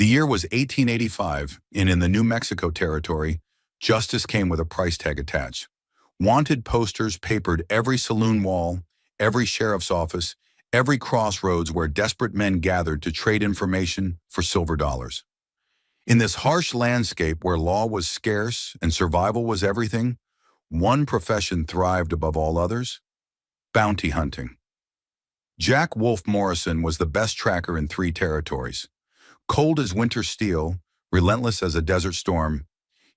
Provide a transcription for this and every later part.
The year was 1885, and in the New Mexico territory, justice came with a price tag attached. Wanted posters papered every saloon wall, every sheriff's office, every crossroads where desperate men gathered to trade information for silver dollars. In this harsh landscape where law was scarce and survival was everything, one profession thrived above all others: bounty hunting. Jack Wolf Morrison was the best tracker in three territories. Cold as winter steel, relentless as a desert storm,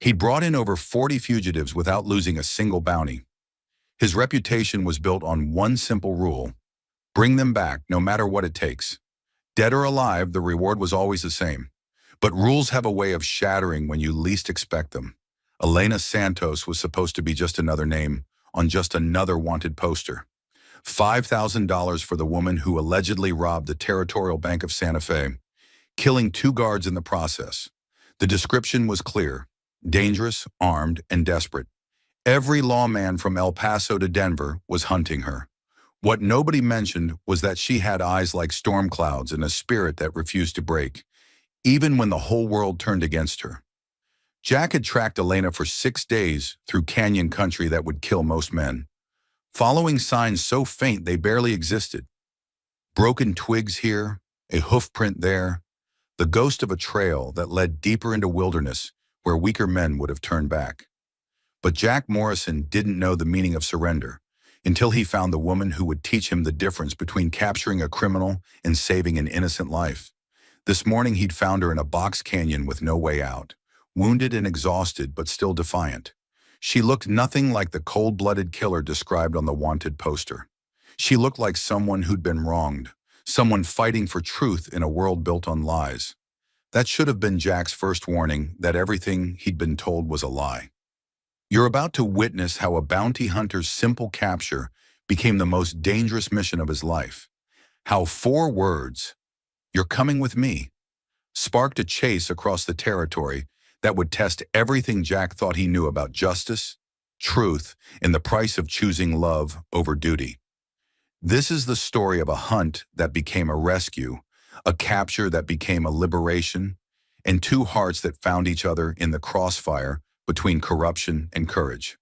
he brought in over 40 fugitives without losing a single bounty. His reputation was built on one simple rule: bring them back no matter what it takes. Dead or alive, the reward was always the same. But rules have a way of shattering when you least expect them. Elena Santos was supposed to be just another name on just another wanted poster. $5,000 for the woman who allegedly robbed the Territorial Bank of Santa Fe, killing two guards in the process. The description was clear: dangerous, armed, and desperate. Every lawman from El Paso to Denver was hunting her. What nobody mentioned was that she had eyes like storm clouds and a spirit that refused to break, even when the whole world turned against her. Jack had tracked Elena for 6 days through canyon country that would kill most men, following signs so faint they barely existed. Broken twigs here, a hoof print there, the ghost of a trail that led deeper into wilderness where weaker men would have turned back. But Jack Morrison didn't know the meaning of surrender until he found the woman who would teach him the difference between capturing a criminal and saving an innocent life. This morning he'd found her in a box canyon with no way out, wounded and exhausted but still defiant. She looked nothing like the cold-blooded killer described on the wanted poster. She looked like someone who'd been wronged, someone fighting for truth in a world built on lies. That should have been Jack's first warning that everything he'd been told was a lie. You're about to witness how a bounty hunter's simple capture became the most dangerous mission of his life. How 4 words, "You're coming with me," sparked a chase across the territory that would test everything Jack thought he knew about justice, truth, and the price of choosing love over duty. This is the story of a hunt that became a rescue, a capture that became a liberation, and 2 hearts that found each other in the crossfire between corruption and courage.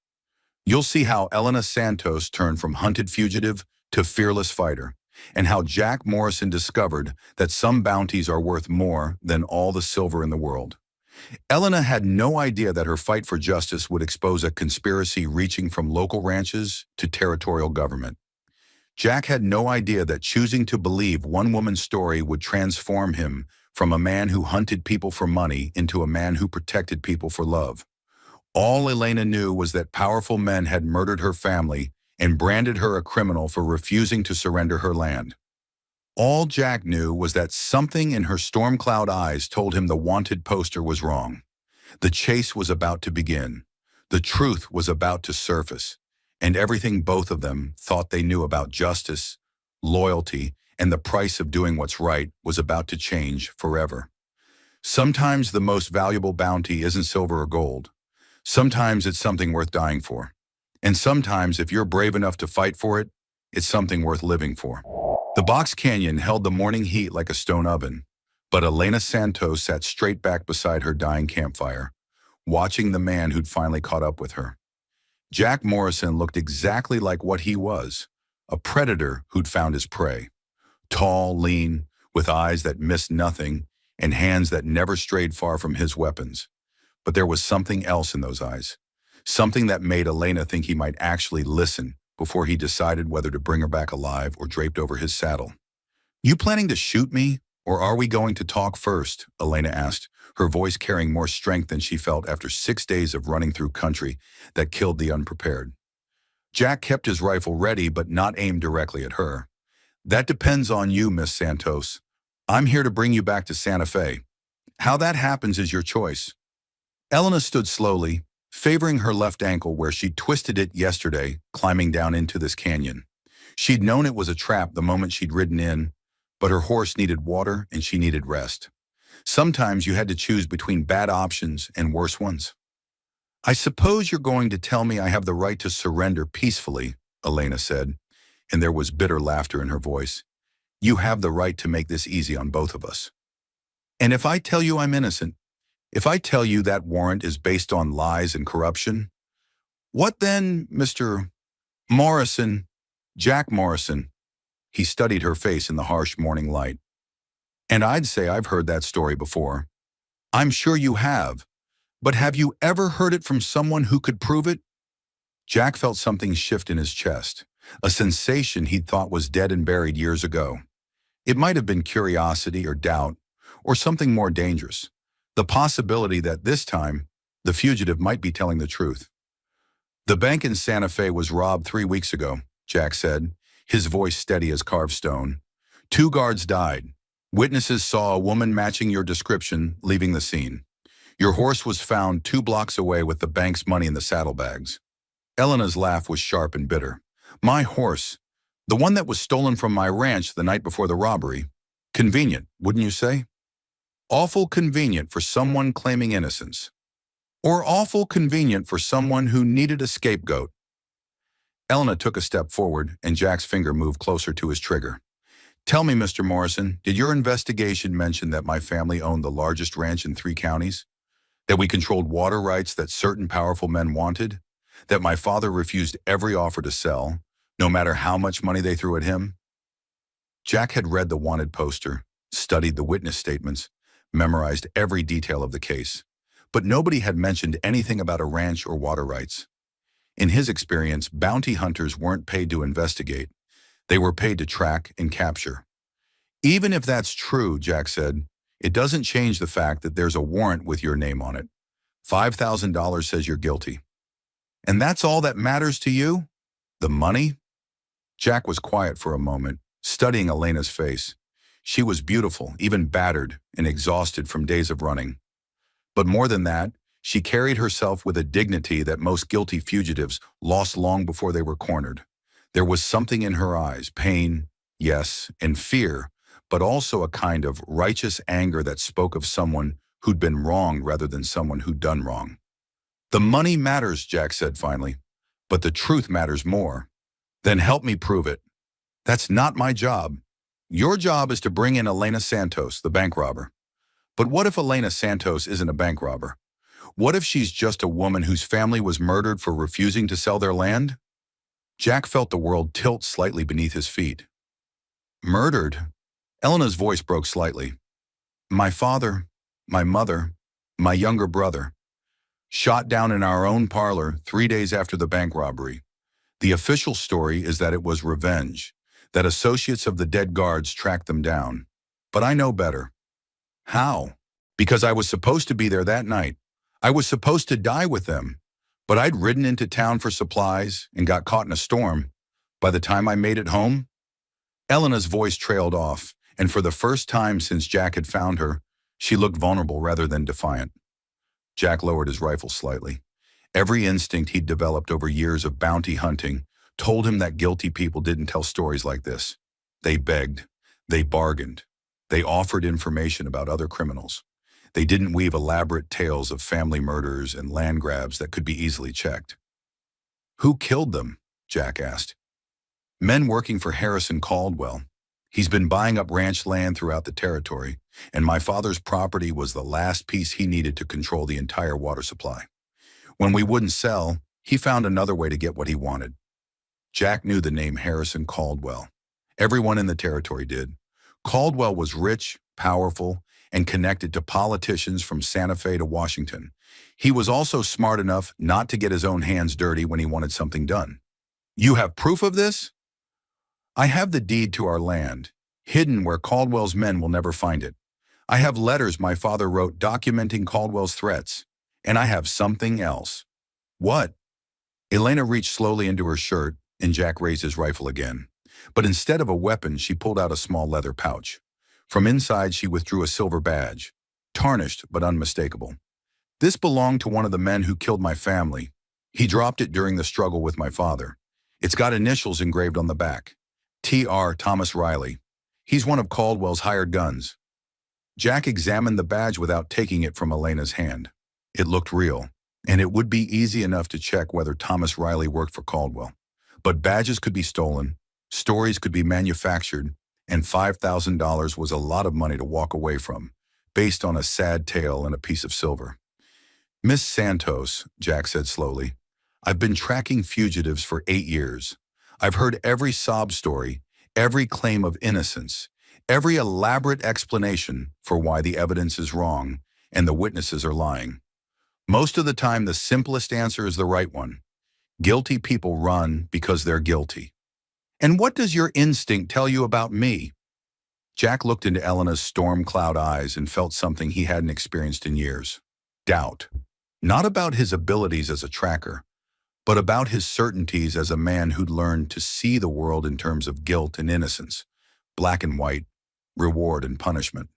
You'll see how Elena Santos turned from hunted fugitive to fearless fighter, and how Jack Morrison discovered that some bounties are worth more than all the silver in the world. Elena had no idea that her fight for justice would expose a conspiracy reaching from local ranches to territorial government. Jack had no idea that choosing to believe one woman's story would transform him from a man who hunted people for money into a man who protected people for love. All Elena knew was that powerful men had murdered her family and branded her a criminal for refusing to surrender her land. All Jack knew was that something in her storm cloud eyes told him the wanted poster was wrong. The chase was about to begin. The truth was about to surface, and everything both of them thought they knew about justice, loyalty, and the price of doing what's right was about to change forever. Sometimes the most valuable bounty isn't silver or gold. Sometimes it's something worth dying for. And sometimes, if you're brave enough to fight for it, it's something worth living for. The box canyon held the morning heat like a stone oven, but Elena Santos sat straight back beside her dying campfire, watching the man who'd finally caught up with her. Jack Morrison looked exactly like what he was, a predator who'd found his prey. Tall, lean, with eyes that missed nothing and hands that never strayed far from his weapons. But there was something else in those eyes, something that made Elena think he might actually listen before he decided whether to bring her back alive or draped over his saddle. "You planning to shoot me, or are we going to talk first?" Elena asked, her voice carrying more strength than she felt after 6 days of running through country that killed the unprepared. Jack kept his rifle ready but not aimed directly at her. "That depends on you, Miss Santos. I'm here to bring you back to Santa Fe. How that happens is your choice." Elena stood slowly, favoring her left ankle where she'd twisted it yesterday, climbing down into this canyon. She'd known it was a trap the moment she'd ridden in, but her horse needed water and she needed rest. Sometimes you had to choose between bad options and worse ones. "I suppose you're going to tell me I have the right to surrender peacefully," Elena said, and there was bitter laughter in her voice. "You have the right to make this easy on both of us." And if I tell you I'm innocent, if I tell you that warrant is based on lies and corruption, what then, Mr. Morrison, Jack Morrison? He studied her face in the harsh morning light. And I'd say I've heard that story before. I'm sure you have, but have you ever heard it from someone who could prove it? Jack felt something shift in his chest, a sensation he'd thought was dead and buried years ago. It might have been curiosity or doubt, or something more dangerous, the possibility that this time, the fugitive might be telling the truth. The bank in Santa Fe was robbed 3 weeks ago, Jack said, his voice steady as carved stone. 2 guards died. Witnesses saw a woman matching your description leaving the scene. Your horse was found 2 blocks away with the bank's money in the saddlebags. Elena's laugh was sharp and bitter. My horse, the one that was stolen from my ranch the night before the robbery. Convenient, wouldn't you say? Awful convenient for someone claiming innocence. Or awful convenient for someone who needed a scapegoat. Elena took a step forward, and Jack's finger moved closer to his trigger. Tell me, Mr. Morrison, did your investigation mention that my family owned the largest ranch in 3 counties? That we controlled water rights that certain powerful men wanted? That my father refused every offer to sell, no matter how much money they threw at him? Jack had read the wanted poster, studied the witness statements, memorized every detail of the case, but nobody had mentioned anything about a ranch or water rights. In his experience, bounty hunters weren't paid to investigate. They were paid to track and capture. Even if that's true, Jack said, it doesn't change the fact that there's a warrant with your name on it. $5,000 says you're guilty. And that's all that matters to you? The money? Jack was quiet for a moment, studying Elena's face. She was beautiful, even battered and exhausted from days of running. But more than that, she carried herself with a dignity that most guilty fugitives lost long before they were cornered. There was something in her eyes, pain, yes, and fear, but also a kind of righteous anger that spoke of someone who'd been wronged rather than someone who'd done wrong. The money matters, Jack said finally, but the truth matters more. Then help me prove it. That's not my job. Your job is to bring in Elena Santos, the bank robber. But what if Elena Santos isn't a bank robber? What if she's just a woman whose family was murdered for refusing to sell their land? Jack felt the world tilt slightly beneath his feet. Murdered? Elena's voice broke slightly. My father, my mother, my younger brother. Shot down in our own parlor 3 days after the bank robbery. The official story is that it was revenge, that associates of the dead guards tracked them down. But I know better. How? Because I was supposed to be there that night. I was supposed to die with them. But I'd ridden into town for supplies and got caught in a storm. By the time I made it home, Elena's voice trailed off, and for the first time since Jack had found her, she looked vulnerable rather than defiant. Jack lowered his rifle slightly. Every instinct he'd developed over years of bounty hunting told him that guilty people didn't tell stories like this. They begged. They bargained. They offered information about other criminals. They didn't weave elaborate tales of family murders and land grabs that could be easily checked. Who killed them? Jack asked. Men working for Harrison Caldwell. He's been buying up ranch land throughout the territory, and my father's property was the last piece he needed to control the entire water supply. When we wouldn't sell, he found another way to get what he wanted. Jack knew the name Harrison Caldwell. Everyone in the territory did. Caldwell was rich, powerful, and connected to politicians from Santa Fe to Washington. He was also smart enough not to get his own hands dirty when he wanted something done. You have proof of this? I have the deed to our land, hidden where Caldwell's men will never find it. I have letters my father wrote documenting Caldwell's threats. And I have something else. What? Elena reached slowly into her shirt, and Jack raised his rifle again. But instead of a weapon, she pulled out a small leather pouch. From inside, she withdrew a silver badge, tarnished but unmistakable. This belonged to one of the men who killed my family. He dropped it during the struggle with my father. It's got initials engraved on the back. T.R. Thomas Riley. He's one of Caldwell's hired guns. Jack examined the badge without taking it from Elena's hand. It looked real, and it would be easy enough to check whether Thomas Riley worked for Caldwell. But badges could be stolen, stories could be manufactured, and $5,000 was a lot of money to walk away from. based on a sad tale and a piece of silver. Miss Santos, Jack said slowly, I've been tracking fugitives for 8 years. I've heard every sob story, every claim of innocence, every elaborate explanation for why the evidence is wrong and the witnesses are lying. Most of the time, the simplest answer is the right one. Guilty people run because they're guilty. And what does your instinct tell you about me? Jack looked into Elena's storm cloud eyes and felt something he hadn't experienced in years. Doubt. Not about his abilities as a tracker, but about his certainties as a man who'd learned to see the world in terms of guilt and innocence, black and white, reward and punishment.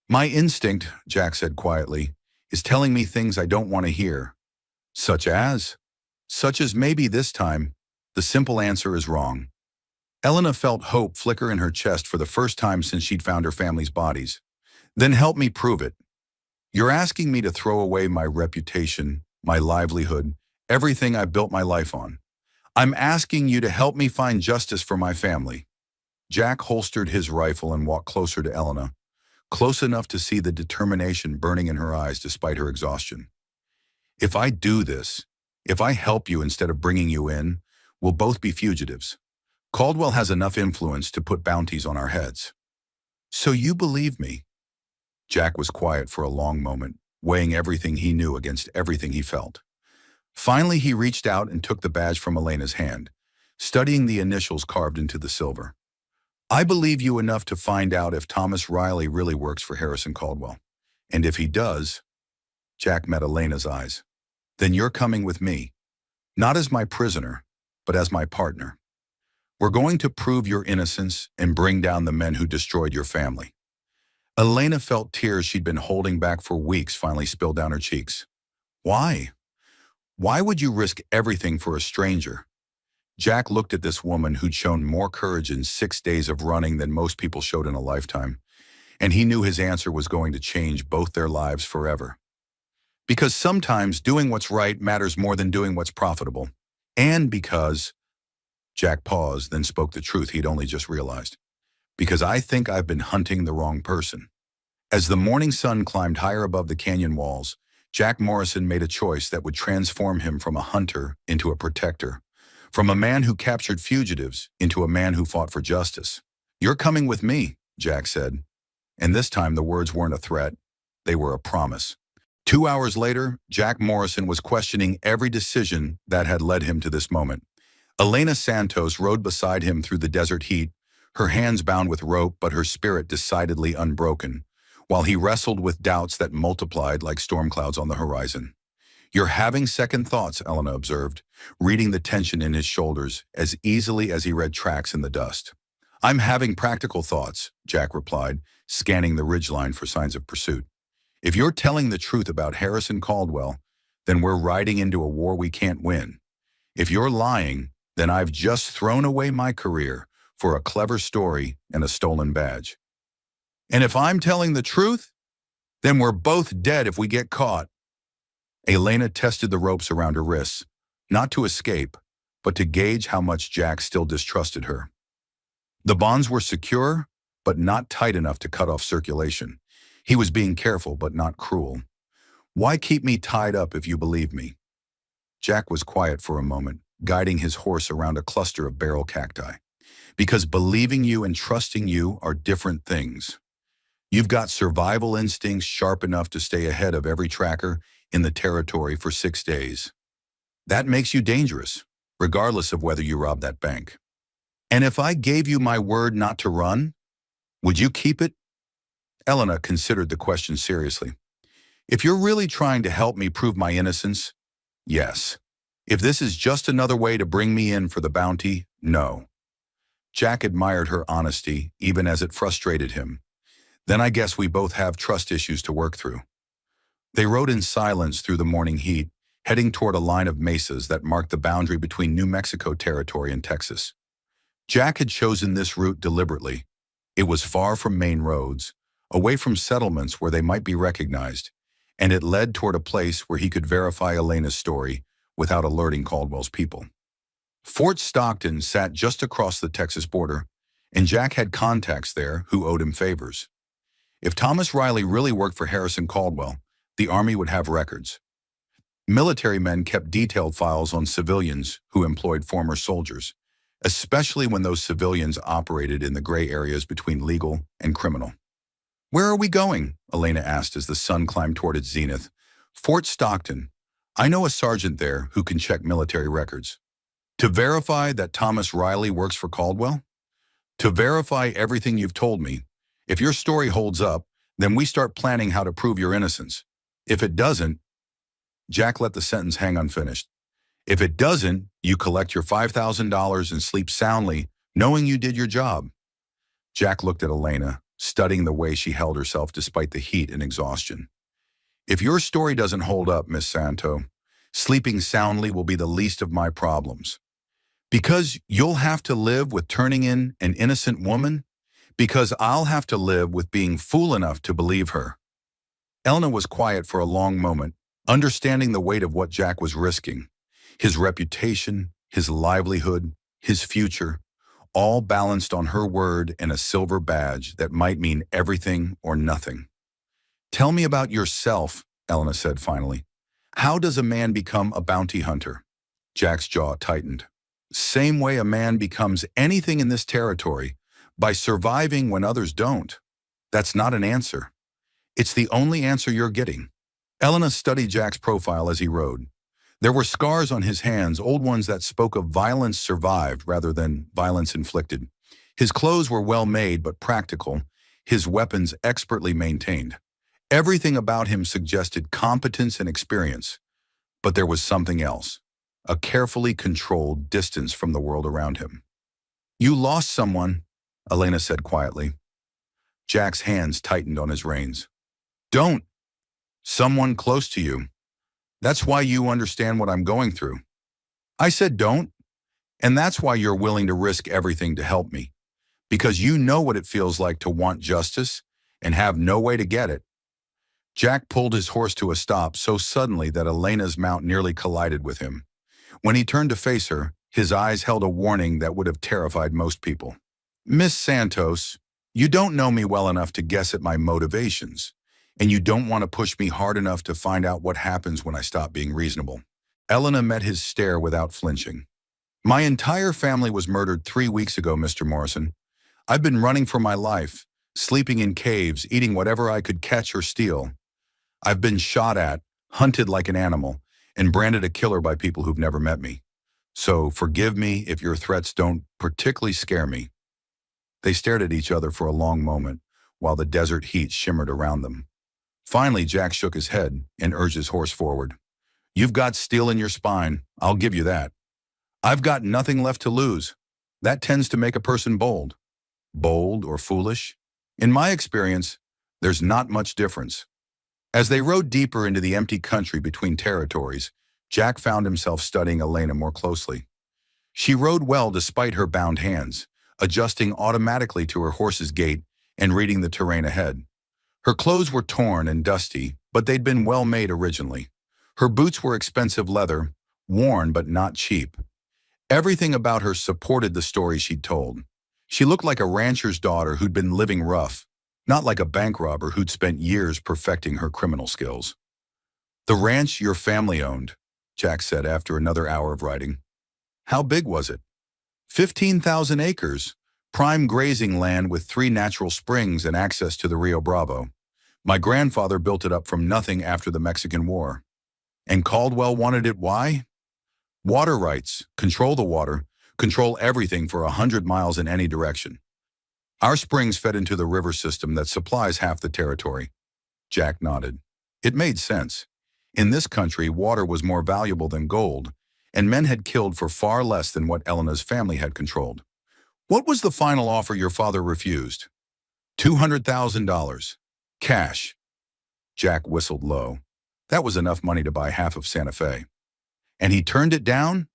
My instinct, Jack said quietly, is telling me things I don't want to hear. Such as? Such as maybe this time, the simple answer is wrong. Elena felt hope flicker in her chest for the first time since she'd found her family's bodies. Then help me prove it. You're asking me to throw away my reputation, my livelihood, everything I built my life on. I'm asking you to help me find justice for my family. Jack holstered his rifle and walked closer to Elena, close enough to see the determination burning in her eyes despite her exhaustion. If I do this, if I help you instead of bringing you in, we'll both be fugitives. Caldwell has enough influence to put bounties on our heads. So you believe me? Jack was quiet for a long moment, weighing everything he knew against everything he felt. Finally, he reached out and took the badge from Elena's hand, studying the initials carved into the silver. I believe you enough to find out if Thomas Riley really works for Harrison Caldwell. And if he does, Jack met Elena's eyes, then you're coming with me, not as my prisoner, but as my partner. We're going to prove your innocence and bring down the men who destroyed your family. Elena felt tears she'd been holding back for weeks finally spill down her cheeks. Why? Why would you risk everything for a stranger? Jack looked at this woman who'd shown more courage in 6 days of running than most people showed in a lifetime, and he knew his answer was going to change both their lives forever. Because sometimes doing what's right matters more than doing what's profitable. And because, Jack paused, then spoke the truth he'd only just realized. Because I think I've been hunting the wrong person. As the morning sun climbed higher above the canyon walls, Jack Morrison made a choice that would transform him from a hunter into a protector, from a man who captured fugitives into a man who fought for justice. You're coming with me, Jack said. And this time the words weren't a threat, they were a promise. 2 hours later, Jack Morrison was questioning every decision that had led him to this moment. Elena Santos rode beside him through the desert heat, her hands bound with rope but her spirit decidedly unbroken, while he wrestled with doubts that multiplied like storm clouds on the horizon. You're having second thoughts, Elena observed, reading the tension in his shoulders as easily as he read tracks in the dust. I'm having practical thoughts, Jack replied, scanning the ridgeline for signs of pursuit. If you're telling the truth about Harrison Caldwell, then we're riding into a war we can't win. If you're lying, then I've just thrown away my career for a clever story and a stolen badge. And if I'm telling the truth, then we're both dead if we get caught. Elena tested the ropes around her wrists, not to escape, but to gauge how much Jack still distrusted her. The bonds were secure, but not tight enough to cut off circulation. He was being careful, but not cruel. Why keep me tied up if you believe me? Jack was quiet for a moment, guiding his horse around a cluster of barrel cacti. Because believing you and trusting you are different things. You've got survival instincts sharp enough to stay ahead of every tracker in the territory for 6 days. That makes you dangerous, regardless of whether you rob that bank. And if I gave you my word not to run, would you keep it? Elena considered the question seriously. If you're really trying to help me prove my innocence, yes. If this is just another way to bring me in for the bounty, no. Jack admired her honesty, even as it frustrated him. Then I guess we both have trust issues to work through. They rode in silence through the morning heat, heading toward a line of mesas that marked the boundary between New Mexico territory and Texas. Jack had chosen this route deliberately. It was far from main roads, away from settlements where they might be recognized, and it led toward a place where he could verify Elena's story without alerting Caldwell's people. Fort Stockton sat just across the Texas border, and Jack had contacts there who owed him favors. If Thomas Riley really worked for Harrison Caldwell, the Army would have records. Military men kept detailed files on civilians who employed former soldiers, especially when those civilians operated in the gray areas between legal and criminal. "Where are we going?" Elena asked as the sun climbed toward its zenith. "Fort Stockton. I know a sergeant there who can check military records." "To verify that Thomas Riley works for Caldwell?" "To verify everything you've told me. If your story holds up, then we start planning how to prove your innocence. If it doesn't—" Jack let the sentence hang unfinished. "If it doesn't, you collect your $5,000 and sleep soundly, knowing you did your job." Jack looked at Elena, studying the way she held herself despite the heat and exhaustion. "If your story doesn't hold up, Miss Santo, sleeping soundly will be the least of my problems. Because you'll have to live with turning in an innocent woman, because I'll have to live with being fool enough to believe her." Elena was quiet for a long moment, understanding the weight of what Jack was risking. His reputation, his livelihood, his future, all balanced on her word and a silver badge that might mean everything or nothing. "Tell me about yourself," Elena said finally. "How does a man become a bounty hunter?" Jack's jaw tightened. "Same way a man becomes anything in this territory, by surviving when others don't." "That's not an answer." "It's the only answer you're getting." Elena studied Jack's profile as he rode. There were scars on his hands, old ones that spoke of violence survived rather than violence inflicted. His clothes were well made but practical, his weapons expertly maintained. Everything about him suggested competence and experience. But there was something else, a carefully controlled distance from the world around him. "You lost someone," Elena said quietly. Jack's hands tightened on his reins. "Don't. Someone close to you. That's why you understand what I'm going through." "I said don't. And that's why you're willing to risk everything to help me. Because you know what it feels like to want justice and have no way to get it." Jack pulled his horse to a stop so suddenly that Elena's mount nearly collided with him. When he turned to face her, his eyes held a warning that would have terrified most people. "Miss Santos, you don't know me well enough to guess at my motivations, and you don't want to push me hard enough to find out what happens when I stop being reasonable." Elena met his stare without flinching. "My entire family was murdered 3 weeks ago, Mr. Morrison. I've been running for my life, sleeping in caves, eating whatever I could catch or steal. I've been shot at, hunted like an animal, and branded a killer by people who've never met me. So forgive me if your threats don't particularly scare me." They stared at each other for a long moment, while the desert heat shimmered around them. Finally, Jack shook his head and urged his horse forward. "You've got steel in your spine, I'll give you that. I've got nothing left to lose. That tends to make a person bold." Bold or foolish? In my experience, there's not much difference. As they rode deeper into the empty country between territories, Jack found himself studying Elena more closely. She rode well despite her bound hands, adjusting automatically to her horse's gait and reading the terrain ahead. Her clothes were torn and dusty, but they'd been well made originally. Her boots were expensive leather, worn but not cheap. Everything about her supported the story she'd told. She looked like a rancher's daughter who'd been living rough, not like a bank robber who'd spent years perfecting her criminal skills. "The ranch your family owned," Jack said after another hour of riding. "How big was it?" 15,000 acres, prime grazing land with 3 natural springs and access to the Rio Bravo. My grandfather built it up from nothing after the Mexican War. And Caldwell wanted it why? Water rights, control the water, control everything for 100 miles in any direction. Our springs fed into the river system that supplies half the territory." Jack nodded. It made sense. In this country, water was more valuable than gold, and men had killed for far less than what Elena's family had controlled. "What was the final offer your father refused?" $200,000. Cash. Jack whistled low. That was enough money to buy half of Santa Fe. "And he turned it down?"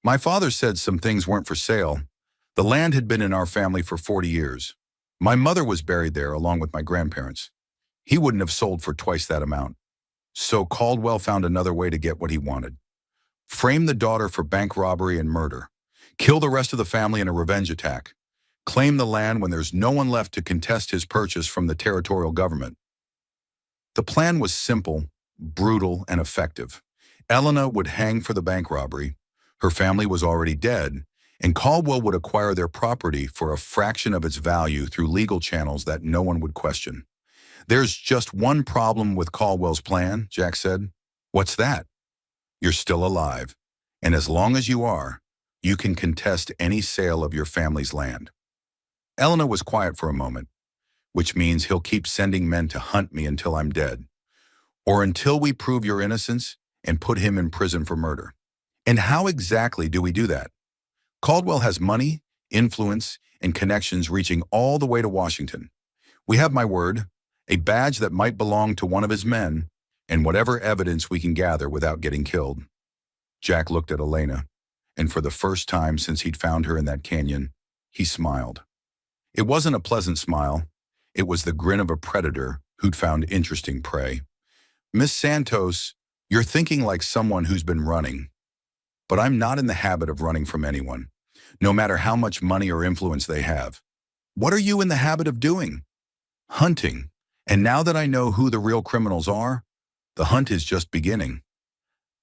"My father said some things weren't for sale. The land had been in our family for 40 years. My mother was buried there along with my grandparents. He wouldn't have sold for twice that amount. So Caldwell found another way to get what he wanted. Frame the daughter for bank robbery and murder. Kill the rest of the family in a revenge attack. Claim the land when there's no one left to contest his purchase from the territorial government. The plan was simple, brutal, and effective. Elena would hang for the bank robbery. Her family was already dead, and Caldwell would acquire their property for a fraction of its value through legal channels that no one would question. There's just one problem with Caldwell's plan, Jack said. What's that? You're still alive, and as long as you are, you can contest any sale of your family's land. Elena was quiet for a moment, which means he'll keep sending men to hunt me until I'm dead, or until we prove your innocence and put him in prison for murder. And how exactly do we do that? Caldwell has money, influence, and connections reaching all the way to Washington. We have my word, a badge that might belong to one of his men, and whatever evidence we can gather without getting killed. Jack looked at Elena, and for the first time since he'd found her in that canyon, he smiled. It wasn't a pleasant smile. It was the grin of a predator who'd found interesting prey. Miss Santos, you're thinking like someone who's been running. But I'm not in the habit of running from anyone, no matter how much money or influence they have. What are you in the habit of doing? Hunting. And now that I know who the real criminals are, the hunt is just beginning.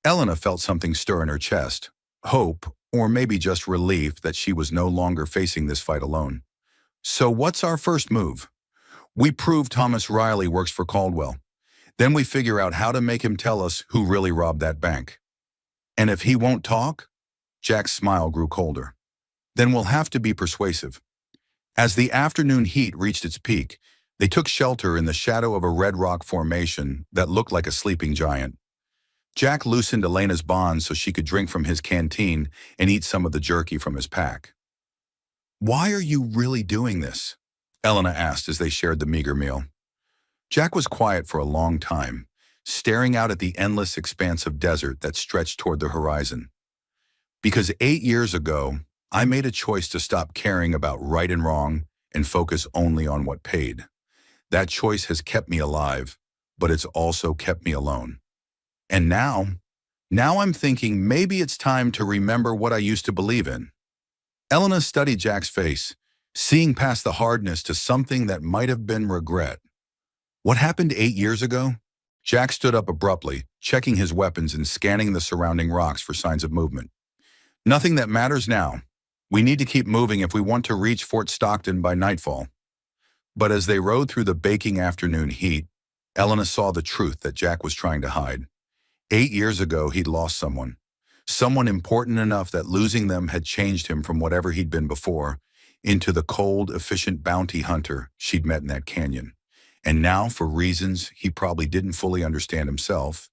Elena felt something stir in her chest, hope, or maybe just relief that she was no longer facing this fight alone. So what's our first move? We prove Thomas Riley works for Caldwell. Then we figure out how to make him tell us who really robbed that bank. And if he won't talk? Jack's smile grew colder. Then we'll have to be persuasive. As the afternoon heat reached its peak, they took shelter in the shadow of a red rock formation that looked like a sleeping giant. Jack loosened Elena's bonds so she could drink from his canteen and eat some of the jerky from his pack. Why are you really doing this? Elena asked as they shared the meager meal. Jack was quiet for a long time, staring out at the endless expanse of desert that stretched toward the horizon. Because 8 years ago, I made a choice to stop caring about right and wrong and focus only on what paid. That choice has kept me alive, but it's also kept me alone. And now I'm thinking maybe it's time to remember what I used to believe in. Elena studied Jack's face, seeing past the hardness to something that might have been regret. What happened 8 years ago? Jack stood up abruptly, checking his weapons and scanning the surrounding rocks for signs of movement. Nothing that matters now. We need to keep moving if we want to reach Fort Stockton by nightfall. But as they rode through the baking afternoon heat, Elena saw the truth that Jack was trying to hide. 8 years ago, he'd lost someone important enough that losing them had changed him from whatever he'd been before into the cold, efficient bounty hunter she'd met in that canyon. And now, for reasons he probably didn't fully understand himself,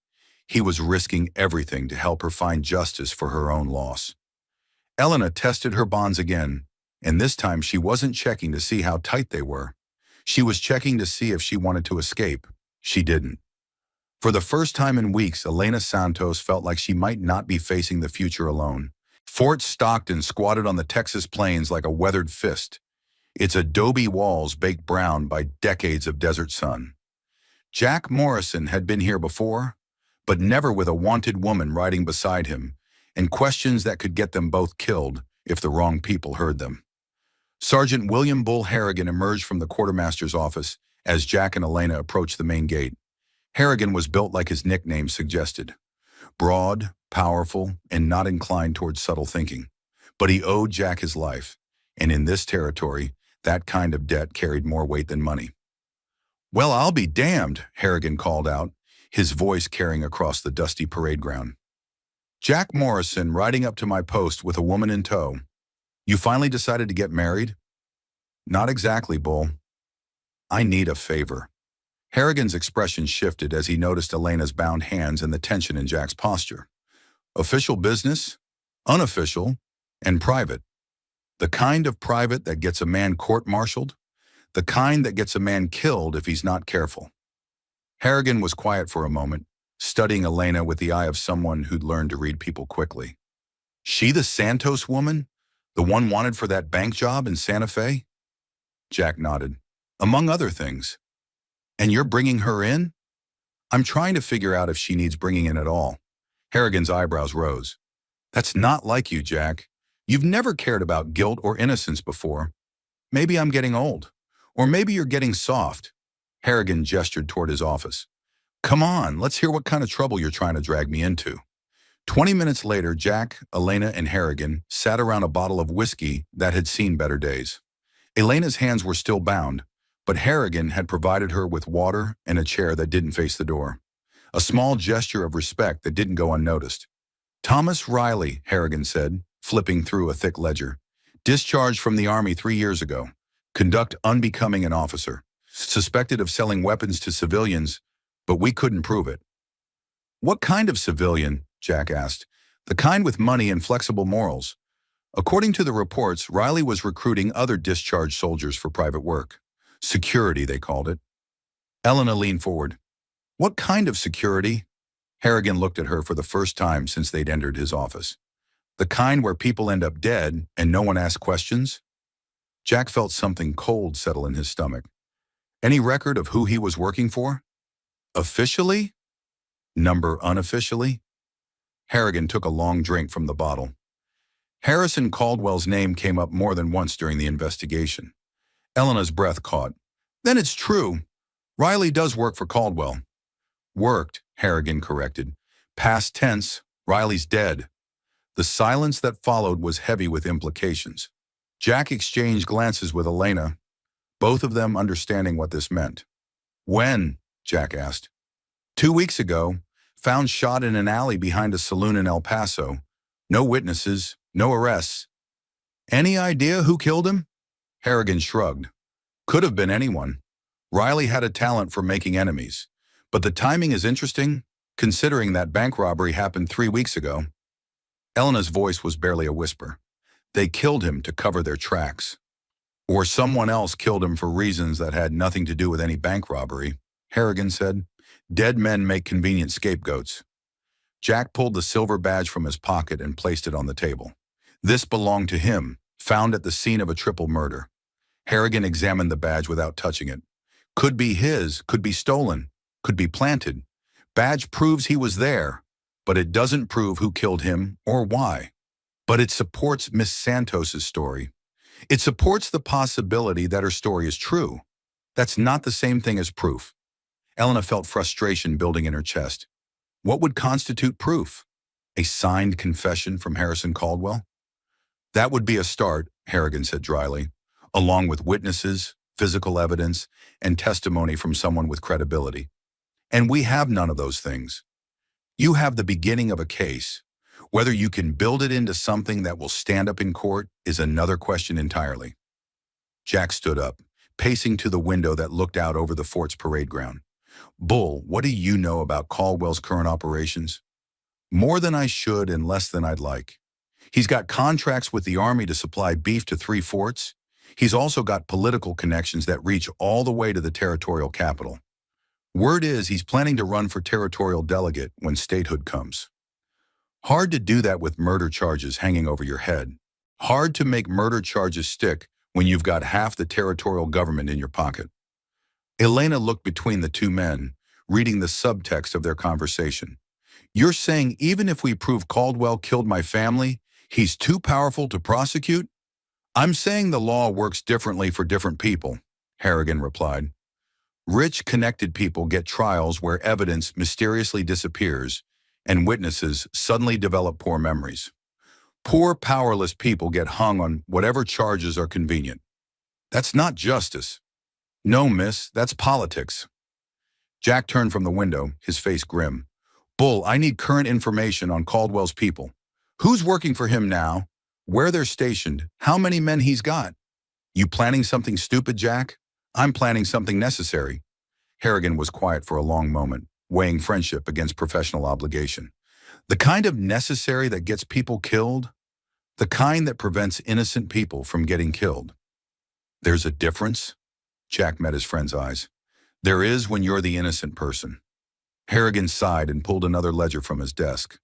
he was risking everything to help her find justice for her own loss. Elena tested her bonds again, and this time she wasn't checking to see how tight they were. She was checking to see if she wanted to escape. She didn't. For the first time in weeks, Elena Santos felt like she might not be facing the future alone. Fort Stockton squatted on the Texas plains like a weathered fist, its adobe walls baked brown by decades of desert sun. Jack Morrison had been here before, but never with a wanted woman riding beside him, and questions that could get them both killed if the wrong people heard them. Sergeant William Bull Harrigan emerged from the quartermaster's office as Jack and Elena approached the main gate. Harrigan was built like his nickname suggested. Broad, powerful, and not inclined towards subtle thinking. But he owed Jack his life, and in this territory, that kind of debt carried more weight than money. "Well, I'll be damned," Harrigan called out, his voice carrying across the dusty parade ground. Jack Morrison riding up to my post with a woman in tow. "You finally decided to get married?" "Not exactly, Bull. I need a favor." Harrigan's expression shifted as he noticed Elena's bound hands and the tension in Jack's posture. "Official business, unofficial, and private. The kind of private that gets a man court-martialed, the kind that gets a man killed if he's not careful." Harrigan was quiet for a moment, studying Elena with the eye of someone who'd learned to read people quickly. "She the Santos woman? The one wanted for that bank job in Santa Fe?" Jack nodded. "Among other things. And you're bringing her in?" "I'm trying to figure out if she needs bringing in at all." Harrigan's eyebrows rose. "That's not like you, Jack. You've never cared about guilt or innocence before." Maybe I'm getting old. Or maybe you're getting soft. Harrigan gestured toward his office. Come on, let's hear what kind of trouble you're trying to drag me into. 20 minutes later, Jack, Elena, and Harrigan sat around a bottle of whiskey that had seen better days. Elena's hands were still bound, but Harrigan had provided her with water and a chair that didn't face the door. A small gesture of respect that didn't go unnoticed. Thomas Riley, Harrigan said, flipping through a thick ledger. Discharged from the Army 3 years ago. Conduct unbecoming an officer. Suspected of selling weapons to civilians, but we couldn't prove it. What kind of civilian? Jack asked. The kind with money and flexible morals. According to the reports, Riley was recruiting other discharged soldiers for private work. Security, they called it. Elena leaned forward. What kind of security? Harrigan looked at her for the first time since they'd entered his office. The kind where people end up dead and no one asks questions? Jack felt something cold settle in his stomach. Any record of who he was working for? Officially? Number unofficially? Harrigan took a long drink from the bottle. Harrison Caldwell's name came up more than once during the investigation. Elena's breath caught. Then it's true. Riley does work for Caldwell. Worked, Harrigan corrected. Past tense, Riley's dead. The silence that followed was heavy with implications. Jack exchanged glances with Elena, both of them understanding what this meant. When? Jack asked. 2 weeks ago, found shot in an alley behind a saloon in El Paso. No witnesses, no arrests. Any idea who killed him? Harrigan shrugged. Could have been anyone. Riley had a talent for making enemies. But the timing is interesting, considering that bank robbery happened 3 weeks ago. Elena's voice was barely a whisper. They killed him to cover their tracks. Or someone else killed him for reasons that had nothing to do with any bank robbery, Harrigan said. Dead men make convenient scapegoats. Jack pulled the silver badge from his pocket and placed it on the table. This belonged to him, found at the scene of a triple murder. Harrigan examined the badge without touching it. Could be his, could be stolen, could be planted. Badge proves he was there, but it doesn't prove who killed him or why. But it supports Miss Santos's story. It supports the possibility that her story is true. That's not the same thing as proof. Elena felt frustration building in her chest. What would constitute proof? A signed confession from Harrison Caldwell? That would be a start, Harrigan said dryly, along with witnesses, physical evidence, and testimony from someone with credibility. And we have none of those things. You have the beginning of a case. Whether you can build it into something that will stand up in court is another question entirely. Jack stood up, pacing to the window that looked out over the fort's parade ground. Bull, what do you know about Caldwell's current operations? More than I should and less than I'd like. He's got contracts with the Army to supply beef to 3 forts. He's also got political connections that reach all the way to the territorial capital. Word is he's planning to run for territorial delegate when statehood comes. Hard to do that with murder charges hanging over your head. Hard to make murder charges stick when you've got half the territorial government in your pocket. Elena looked between the two men, reading the subtext of their conversation. You're saying even if we prove Caldwell killed my family, he's too powerful to prosecute? I'm saying the law works differently for different people, Harrigan replied. Rich, connected people get trials where evidence mysteriously disappears and witnesses suddenly develop poor memories. Poor, powerless people get hung on whatever charges are convenient. That's not justice. No, miss, that's politics. Jack turned from the window, his face grim. Bull, I need current information on Caldwell's people. Who's working for him now? Where they're stationed? How many men he's got? You planning something stupid, Jack? I'm planning something necessary. Harrigan was quiet for a long moment, weighing friendship against professional obligation. The kind of necessary that gets people killed? The kind that prevents innocent people from getting killed. There's a difference? Jack met his friend's eyes. There is when you're the innocent person. Harrigan sighed and pulled another ledger from his desk.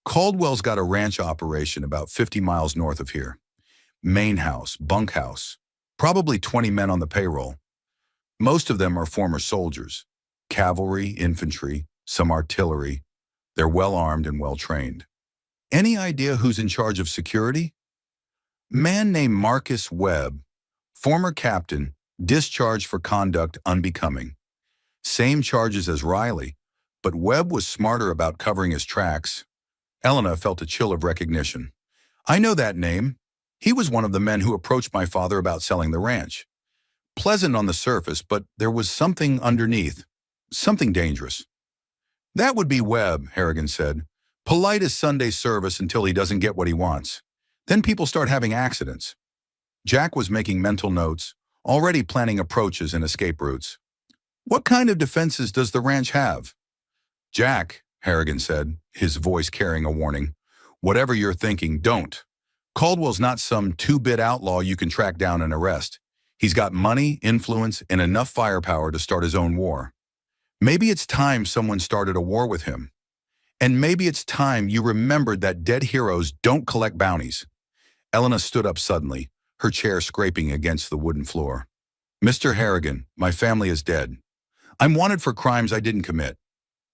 Caldwell's got a ranch operation about 50 miles north of here. Main house, bunkhouse, probably 20 men on the payroll. Most of them are former soldiers. Cavalry, infantry, some artillery. They're well armed and well trained. Any idea who's in charge of security? Man named Marcus Webb, Former captain, discharged for conduct unbecoming. Same charges as Riley, but Webb was smarter about covering his tracks. Elena felt a chill of recognition. I know that name. He was one of the men who approached my father about selling the ranch. Pleasant on the surface, but there was something underneath. Something dangerous. That would be Webb, Harrigan said. Polite as Sunday service until he doesn't get what he wants. Then people start having accidents. Jack was making mental notes, already planning approaches and escape routes. What kind of defenses does the ranch have? Jack, Harrigan said, his voice carrying a warning. Whatever you're thinking, don't. Caldwell's not some two-bit outlaw you can track down and arrest. He's got money, influence, and enough firepower to start his own war. Maybe it's time someone started a war with him. And maybe it's time you remembered that dead heroes don't collect bounties. Elena stood up suddenly, her chair scraping against the wooden floor. Mr. Harrigan, my family is dead. I'm wanted for crimes I didn't commit.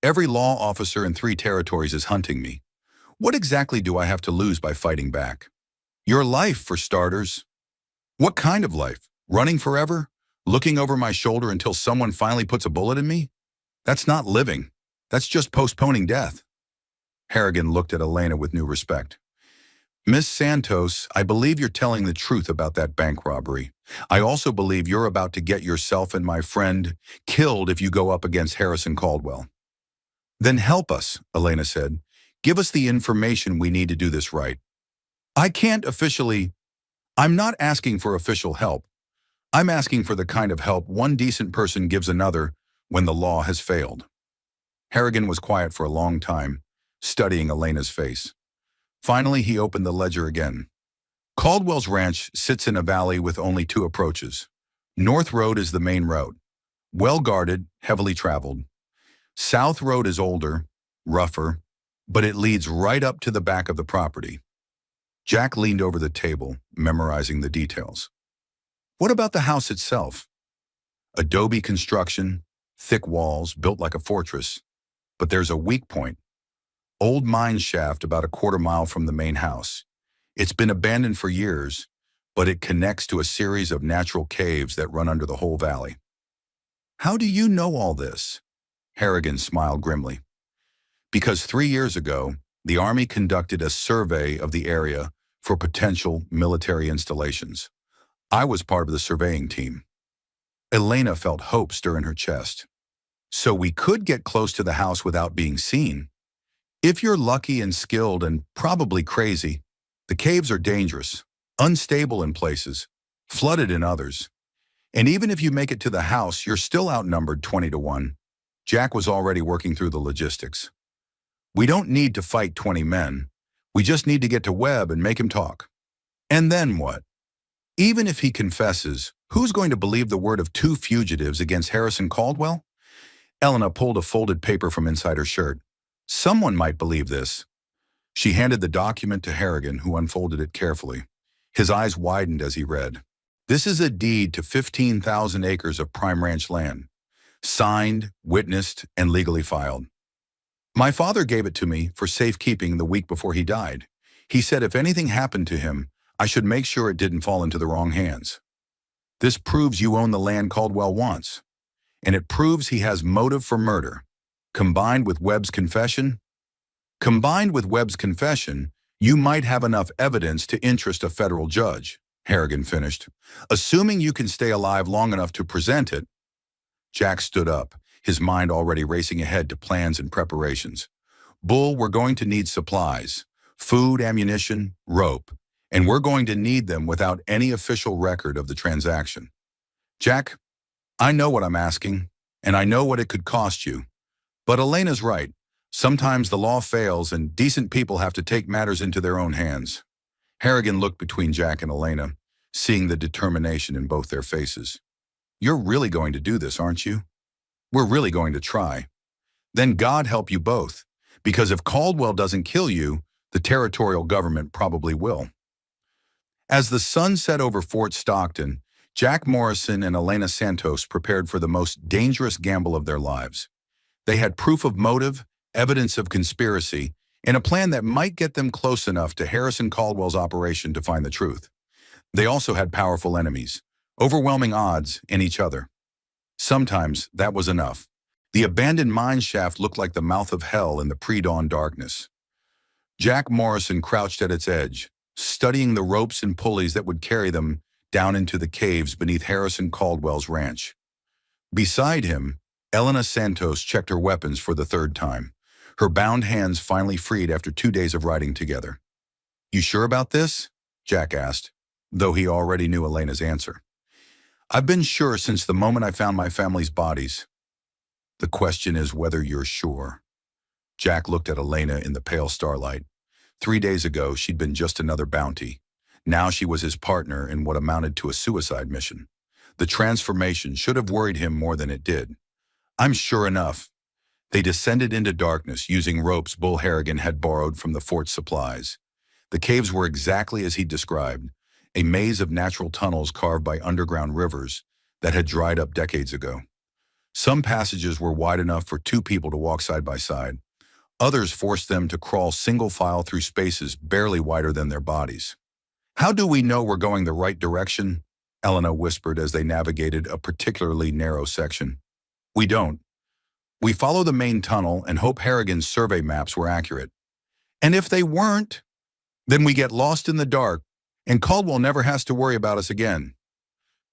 Every law officer in 3 territories is hunting me. What exactly do I have to lose by fighting back? Your life, for starters. What kind of life? Running forever? Looking over my shoulder until someone finally puts a bullet in me? That's not living. That's just postponing death. Harrigan looked at Elena with new respect. Miss Santos, I believe you're telling the truth about that bank robbery. I also believe you're about to get yourself and my friend killed if you go up against Harrison Caldwell. Then help us, Elena said. Give us the information we need to do this right. I'm not asking for official help. I'm asking for the kind of help one decent person gives another when the law has failed. Harrigan was quiet for a long time, studying Elena's face. Finally, he opened the ledger again. Caldwell's ranch sits in a valley with only 2 approaches. North Road is the main road, well-guarded, heavily traveled. South Road is older, rougher, but it leads right up to the back of the property. Jack leaned over the table, memorizing the details. What about the house itself? Adobe construction, thick walls, built like a fortress. But there's a weak point. Old mine shaft about a quarter-mile from the main house. It's been abandoned for years, but it connects to a series of natural caves that run under the whole valley. How do you know all this? Harrigan smiled grimly. Because 3 years ago, the Army conducted a survey of the area for potential military installations. I was part of the surveying team. Elena felt hope stir in her chest. So we could get close to the house without being seen. If you're lucky and skilled and probably crazy, the caves are dangerous, unstable in places, flooded in others. And even if you make it to the house, you're still outnumbered 20-1. Jack was already working through the logistics. We don't need to fight 20 men. We just need to get to Webb and make him talk. And then what? Even if he confesses, who's going to believe the word of 2 fugitives against Harrison Caldwell? Elena pulled a folded paper from inside her shirt. Someone might believe this. She handed the document to Harrigan, who unfolded it carefully. His eyes widened as he read. This is a deed to 15,000 acres of prime ranch land. Signed, witnessed, and legally filed. My father gave it to me for safekeeping the week before he died. He said if anything happened to him, I should make sure it didn't fall into the wrong hands. This proves you own the land Caldwell wants. And it proves he has motive for murder. Combined with Webb's confession, you might have enough evidence to interest a federal judge, Harrigan finished. Assuming you can stay alive long enough to present it. Jack stood up, his mind already racing ahead to plans and preparations. Bull, we're going to need supplies, food, ammunition, rope, and we're going to need them without any official record of the transaction. Jack, I know what I'm asking, and I know what it could cost you. But Elena's right. Sometimes the law fails and decent people have to take matters into their own hands. Harrigan looked between Jack and Elena, seeing the determination in both their faces. You're really going to do this, aren't you? We're really going to try. Then God help you both, because if Caldwell doesn't kill you, the territorial government probably will. As the sun set over Fort Stockton, Jack Morrison and Elena Santos prepared for the most dangerous gamble of their lives. They had proof of motive, evidence of conspiracy, and a plan that might get them close enough to Harrison Caldwell's operation to find the truth. They also had powerful enemies, Overwhelming odds in each other. Sometimes that was enough. The abandoned mine shaft looked like the mouth of hell in the pre-dawn darkness. Jack Morrison crouched at its edge, studying the ropes and pulleys that would carry them down into the caves beneath Harrison Caldwell's ranch. Beside him, Elena Santos checked her weapons for the third time, her bound hands finally freed after 2 days of riding together. "You sure about this?" Jack asked, though he already knew Elena's answer. "I've been sure since the moment I found my family's bodies." "The question is whether you're sure." Jack looked at Elena in the pale starlight. 3 days ago, she'd been just another bounty. Now she was his partner in what amounted to a suicide mission. The transformation should have worried him more than it did. "I'm sure enough." They descended into darkness using ropes Bull Harrigan had borrowed from the fort's supplies. The caves were exactly as he described, a maze of natural tunnels carved by underground rivers that had dried up decades ago. Some passages were wide enough for 2 people to walk side by side. Others forced them to crawl single file through spaces barely wider than their bodies. "How do we know we're going the right direction?" Elena whispered as they navigated a particularly narrow section. "We don't. We follow the main tunnel and hope Harrigan's survey maps were accurate. And if they weren't, then we get lost in the dark, and Caldwell never has to worry about us again."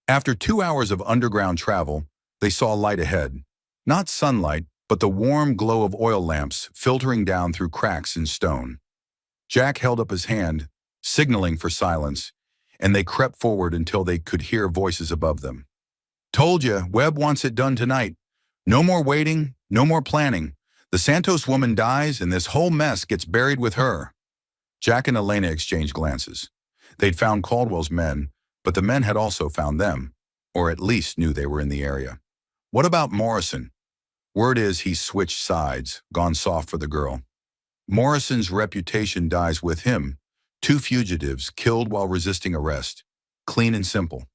After 2 hours of underground travel, they saw light ahead. Not sunlight, but the warm glow of oil lamps filtering down through cracks in stone. Jack held up his hand, signaling for silence, and they crept forward until they could hear voices above them. "Told you, Webb wants it done tonight. No more waiting, no more planning. The Santos woman dies, and this whole mess gets buried with her." Jack and Elena exchanged glances. They'd found Caldwell's men, but the men had also found them, or at least knew they were in the area. "What about Morrison?" Word is he's switched sides, gone soft for the girl. Morrison's reputation dies with him. 2 fugitives killed while resisting arrest. Clean and simple.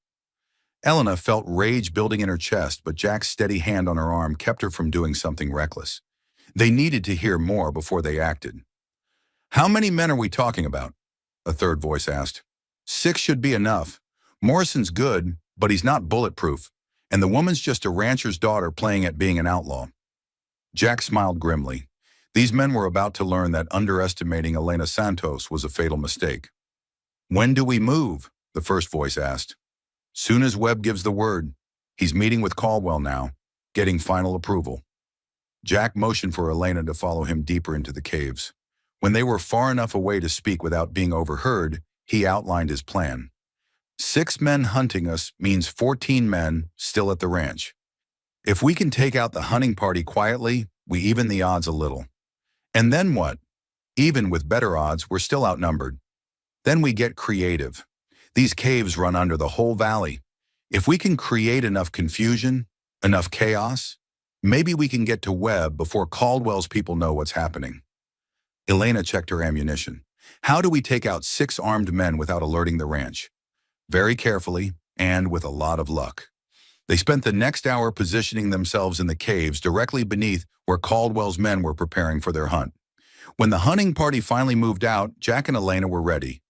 Elena felt rage building in her chest, but Jack's steady hand on her arm kept her from doing something reckless. They needed to hear more before they acted. "How many men are we talking about?" a third voice asked. 6 should be enough. Morrison's good, but he's not bulletproof, and the woman's just a rancher's daughter playing at being an outlaw. Jack smiled grimly. These men were about to learn that underestimating Elena Santos was a fatal mistake. "When do we move?" the first voice asked. "Soon as Webb gives the word. He's meeting with Caldwell now, getting final approval." Jack motioned for Elena to follow him deeper into the caves. When they were far enough away to speak without being overheard, he outlined his plan. 6 men hunting us means 14 men still at the ranch. If we can take out the hunting party quietly, we even the odds a little. And then what? Even with better odds, we're still outnumbered. Then we get creative. These caves run under the whole valley. If we can create enough confusion, enough chaos, maybe we can get to Webb before Caldwell's people know what's happening. Elena checked her ammunition. "How do we take out 6 armed men without alerting the ranch?" Very carefully, and with a lot of luck. They spent the next hour positioning themselves in the caves directly beneath where Caldwell's men were preparing for their hunt. When the hunting party finally moved out, Jack and Elena were ready.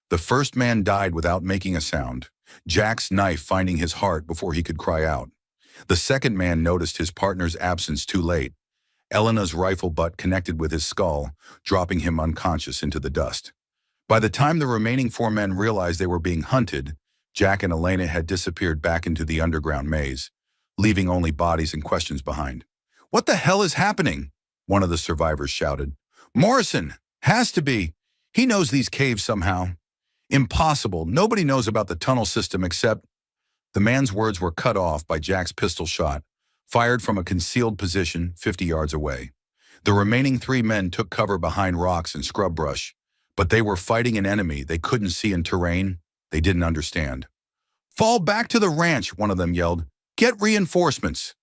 The first man died without making a sound, Jack's knife finding his heart before he could cry out. The second man noticed his partner's absence too late. Elena's rifle butt connected with his skull, dropping him unconscious into the dust. By the time the remaining 4 men realized they were being hunted, Jack and Elena had disappeared back into the underground maze, leaving only bodies and questions behind. "What the hell is happening?" one of the survivors shouted. "Morrison! Has to be! He knows these caves somehow." "Impossible! Nobody knows about the tunnel system except—" The man's words were cut off by Jack's pistol shot, fired from a concealed position 50 yards away. The remaining 3 men took cover behind rocks and scrub brush, but they were fighting an enemy they couldn't see in terrain they didn't understand. "Fall back to the ranch," one of them yelled. "Get reinforcements."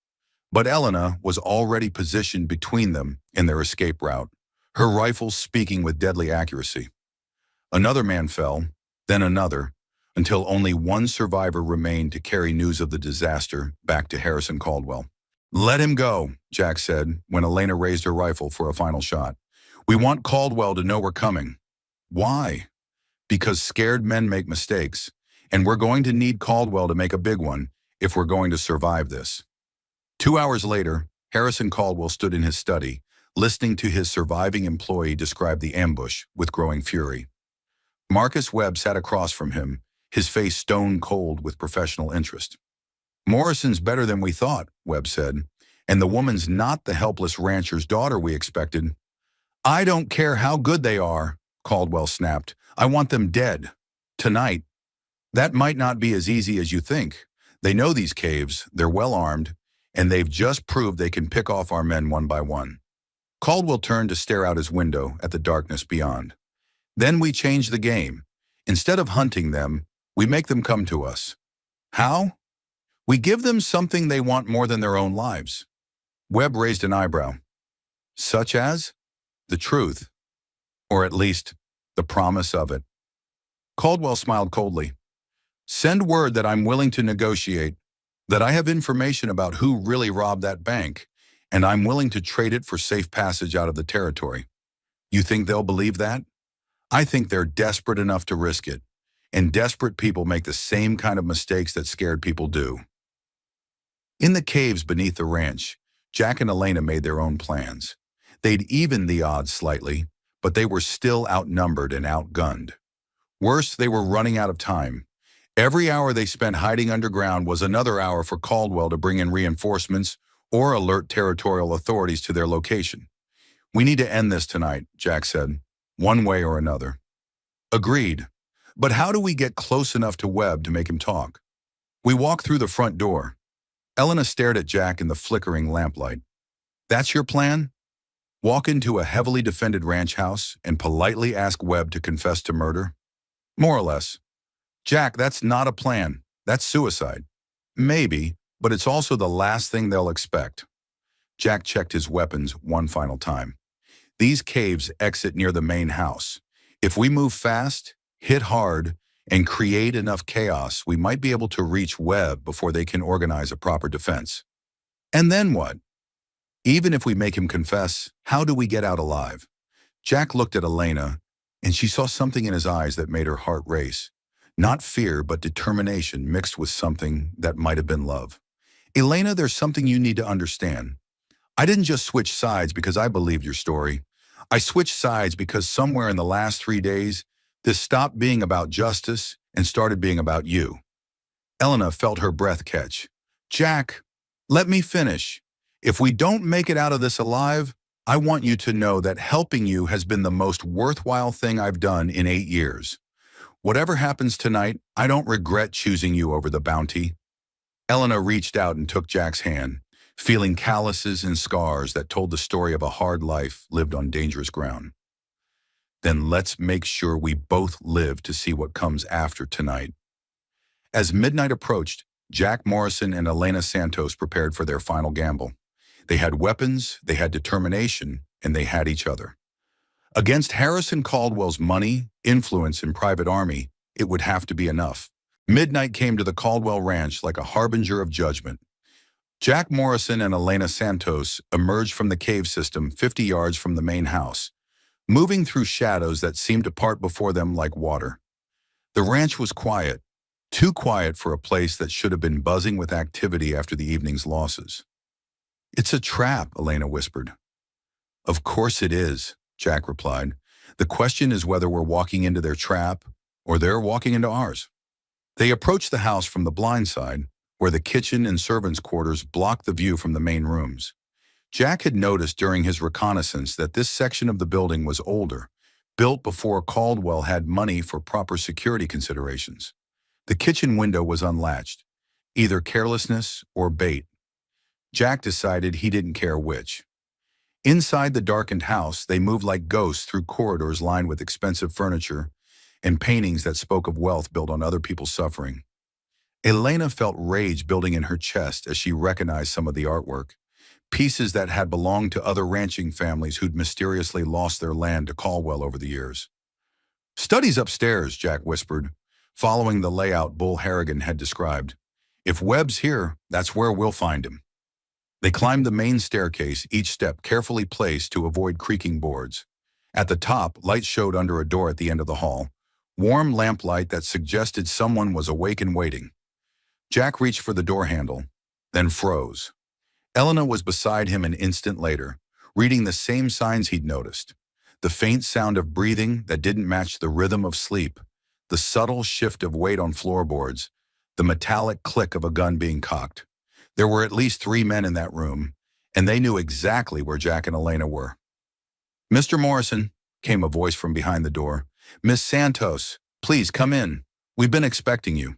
But Elena was already positioned between them in their escape route, her rifle speaking with deadly accuracy. Another man fell, then another, until only 1 survivor remained to carry news of the disaster back to Harrison Caldwell. "Let him go," Jack said when Elena raised her rifle for a final shot. "We want Caldwell to know we're coming." "Why?" "Because scared men make mistakes. And we're going to need Caldwell to make a big one if we're going to survive this. 2 hours later, Harrison Caldwell stood in his study, listening to his surviving employee describe the ambush with growing fury. Marcus Webb sat across from him, his face stone cold with professional interest. "Morrison's better than we thought," Webb said, "and the woman's not the helpless rancher's daughter we expected." "I don't care how good they are," Caldwell snapped. "I want them dead. Tonight." "That might not be as easy as you think. They know these caves, they're well armed, and they've just proved they can pick off our men one by one." Caldwell turned to stare out his window at the darkness beyond. "Then we change the game. Instead of hunting them, we make them come to us. How? We give them something they want more than their own lives." Webb raised an eyebrow. "Such as?" "The truth. Or at least, the promise of it." Caldwell smiled coldly. "Send word that I'm willing to negotiate, that I have information about who really robbed that bank, and I'm willing to trade it for safe passage out of the territory. You think they'll believe that? I think they're desperate enough to risk it, and desperate people make the same kind of mistakes that scared people do." In the caves beneath the ranch, Jack and Elena made their own plans. They'd evened the odds slightly, but they were still outnumbered and outgunned. Worse, they were running out of time. Every hour they spent hiding underground was another hour for Caldwell to bring in reinforcements or alert territorial authorities to their location. "We need to end this tonight," Jack said, "one way or another." "Agreed. But how do we get close enough to Webb to make him talk?" "We walk through the front door." Elena stared at Jack in the flickering lamplight. "That's your plan? Walk into a heavily defended ranch house and politely ask Webb to confess to murder?" "More or less." "Jack, that's not a plan. That's suicide." "Maybe, but it's also the last thing they'll expect." Jack checked his weapons one final time. "These caves exit near the main house. If we move fast, hit hard, and create enough chaos, we might be able to reach Webb before they can organize a proper defense." "And then what?" "Even if we make him confess, how do we get out alive?" Jack looked at Elena, and she saw something in his eyes that made her heart race. Not fear, but determination mixed with something that might have been love. "Elena, there's something you need to understand. I didn't just switch sides because I believed your story. I switched sides because somewhere in the last 3 days, this stopped being about justice and started being about you." Elena felt her breath catch. "Jack, let me finish. If we don't make it out of this alive, I want you to know that helping you has been the most worthwhile thing I've done in 8 years. Whatever happens tonight, I don't regret choosing you over the bounty." Elena reached out and took Jack's hand, feeling calluses and scars that told the story of a hard life lived on dangerous ground. "Then let's make sure we both live to see what comes after tonight." As midnight approached, Jack Morrison and Elena Santos prepared for their final gamble. They had weapons, they had determination, and they had each other. Against Harrison Caldwell's money, influence, and private army, it would have to be enough. Midnight came to the Caldwell Ranch like a harbinger of judgment. Jack Morrison and Elena Santos emerged from the cave system 50 yards from the main house, moving through shadows that seemed to part before them like water. The ranch was quiet, too quiet for a place that should have been buzzing with activity after the evening's losses. "It's a trap," Elena whispered. "Of course it is," Jack replied. "The question is whether we're walking into their trap or they're walking into ours." They approached the house from the blind side, where the kitchen and servants' quarters blocked the view from the main rooms. Jack had noticed during his reconnaissance that this section of the building was older, built before Caldwell had money for proper security considerations. The kitchen window was unlatched, either carelessness or bait. Jack decided he didn't care which. Inside the darkened house, they moved like ghosts through corridors lined with expensive furniture and paintings that spoke of wealth built on other people's suffering. Elena felt rage building in her chest as she recognized some of the artwork, pieces that had belonged to other ranching families who'd mysteriously lost their land to Caldwell over the years. "Study's upstairs," Jack whispered, following the layout Bull Harrigan had described. "If Webb's here, that's where we'll find him." They climbed the main staircase, each step carefully placed to avoid creaking boards. At the top, light showed under a door at the end of the hall, warm lamplight that suggested someone was awake and waiting. Jack reached for the door handle, then froze. Elena was beside him an instant later, reading the same signs he'd noticed. The faint sound of breathing that didn't match the rhythm of sleep, the subtle shift of weight on floorboards, the metallic click of a gun being cocked. There were at least 3 men in that room, and they knew exactly where Jack and Elena were. "Mr. Morrison," came a voice from behind the door. "Miss Santos, please come in. We've been expecting you."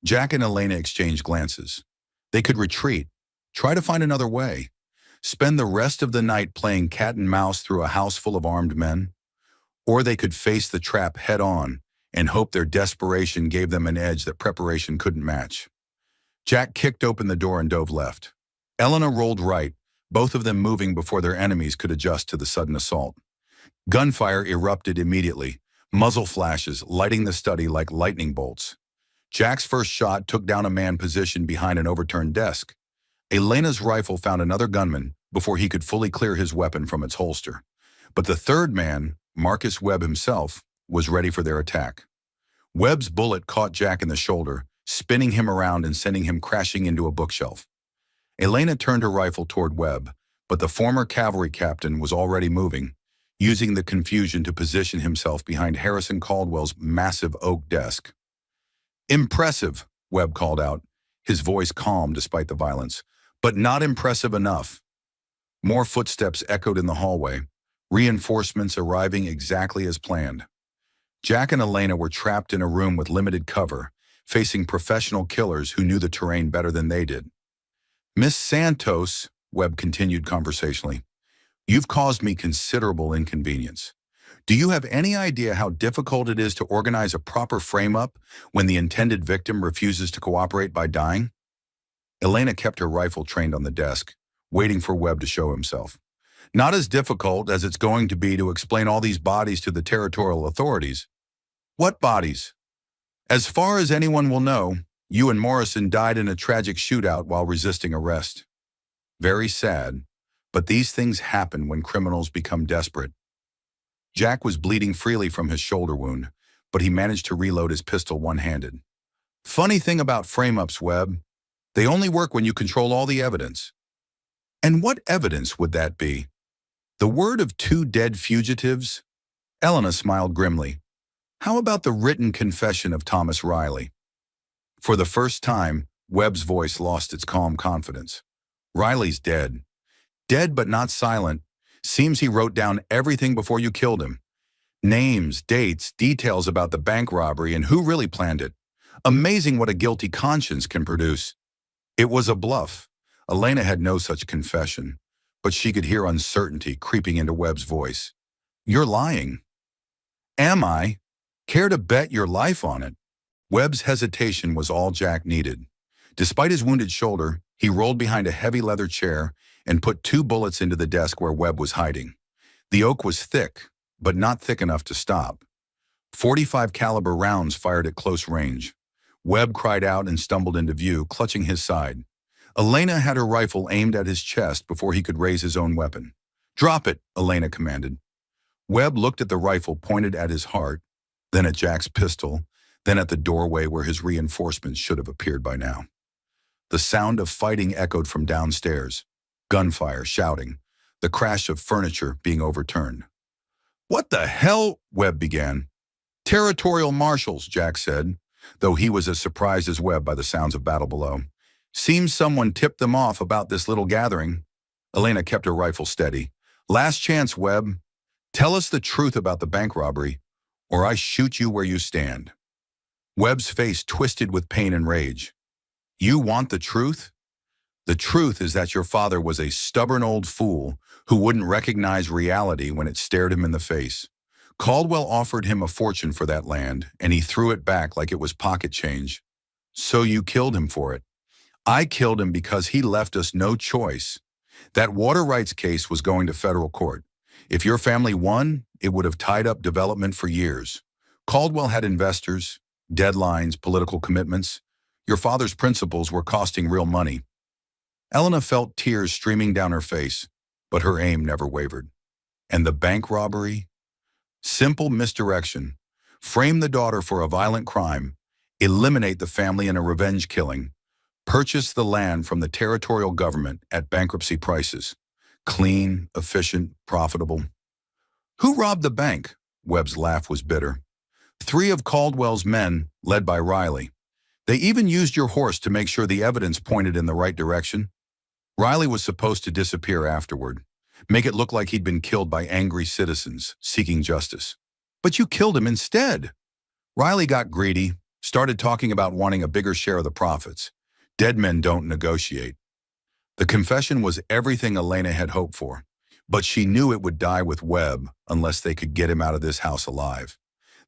Jack and Elena exchanged glances. They could retreat, try to find another way, spend the rest of the night playing cat and mouse through a house full of armed men, or they could face the trap head-on and hope their desperation gave them an edge that preparation couldn't match. Jack kicked open the door and dove left. Elena rolled right, both of them moving before their enemies could adjust to the sudden assault. Gunfire erupted immediately, muzzle flashes lighting the study like lightning bolts. Jack's first shot took down a man positioned behind an overturned desk. Elena's rifle found another gunman before he could fully clear his weapon from its holster. But the third man, Marcus Webb himself, was ready for their attack. Webb's bullet caught Jack in the shoulder, spinning him around and sending him crashing into a bookshelf. Elena turned her rifle toward Webb, but the former cavalry captain was already moving, using the confusion to position himself behind Harrison Caldwell's massive oak desk. "Impressive," Webb called out, his voice calm despite the violence, "but not impressive enough." More footsteps echoed in the hallway, reinforcements arriving exactly as planned. Jack and Elena were trapped in a room with limited cover, facing professional killers who knew the terrain better than they did. "Miss Santos," Webb continued conversationally, "you've caused me considerable inconvenience. Do you have any idea how difficult it is to organize a proper frame-up when the intended victim refuses to cooperate by dying?" Elena kept her rifle trained on the desk, waiting for Webb to show himself. "Not as difficult as it's going to be to explain all these bodies to the territorial authorities." "What bodies?" "As far as anyone will know, you and Morrison died in a tragic shootout while resisting arrest. Very sad, but these things happen when criminals become desperate." Jack was bleeding freely from his shoulder wound, but he managed to reload his pistol one-handed. "Funny thing about frame-ups, Webb. They only work when you control all the evidence." "And what evidence would that be? The word of 2 dead fugitives?" Elena smiled grimly. "How about the written confession of Thomas Riley?" For the first time, Webb's voice lost its calm confidence. "Riley's dead. Dead but not silent. Seems he wrote down everything before you killed him. Names, dates, details about the bank robbery and who really planned it. Amazing what a guilty conscience can produce." It was a bluff. Elena had no such confession, but she could hear uncertainty creeping into Webb's voice. "You're lying." "Am I? Care to bet your life on it?" Webb's hesitation was all Jack needed. Despite his wounded shoulder, he rolled behind a heavy leather chair and put 2 bullets into the desk where Webb was hiding. The oak was thick, but not thick enough to stop. 45 caliber rounds fired at close range. Webb cried out and stumbled into view, clutching his side. Elena had her rifle aimed at his chest before he could raise his own weapon. "Drop it," Elena commanded. Webb looked at the rifle pointed at his heart, then at Jack's pistol, then at the doorway where his reinforcements should have appeared by now. The sound of fighting echoed from downstairs. Gunfire, shouting, the crash of furniture being overturned. "What the hell?" Webb began. "Territorial marshals," Jack said, though he was as surprised as Webb by the sounds of battle below. "Seems someone tipped them off about this little gathering." Elena kept her rifle steady. "Last chance, Webb. Tell us the truth about the bank robbery, or I shoot you where you stand." Webb's face twisted with pain and rage. "You want the truth? The truth is that your father was a stubborn old fool who wouldn't recognize reality when it stared him in the face. Caldwell offered him a fortune for that land, and he threw it back like it was pocket change. So you killed him for it. I killed him because he left us no choice. That water rights case was going to federal court. If your family won, it would have tied up development for years. Caldwell had investors, deadlines, political commitments. Your father's principles were costing real money." Elena felt tears streaming down her face, but her aim never wavered. And the bank robbery? Simple misdirection. frame the daughter for a violent crime, eliminate the family in a revenge killing, purchase the land from the territorial government at bankruptcy prices. Clean, efficient, profitable. Who robbed the bank? Webb's laugh was bitter. 3 of Caldwell's men, led by Riley. They even used your horse to make sure the evidence pointed in the right direction. Riley was supposed to disappear afterward, make it look like he'd been killed by angry citizens seeking justice. But you killed him instead. Riley got greedy, started talking about wanting a bigger share of the profits. Dead men don't negotiate. The confession was everything Elena had hoped for, but she knew it would die with Webb unless they could get him out of this house alive.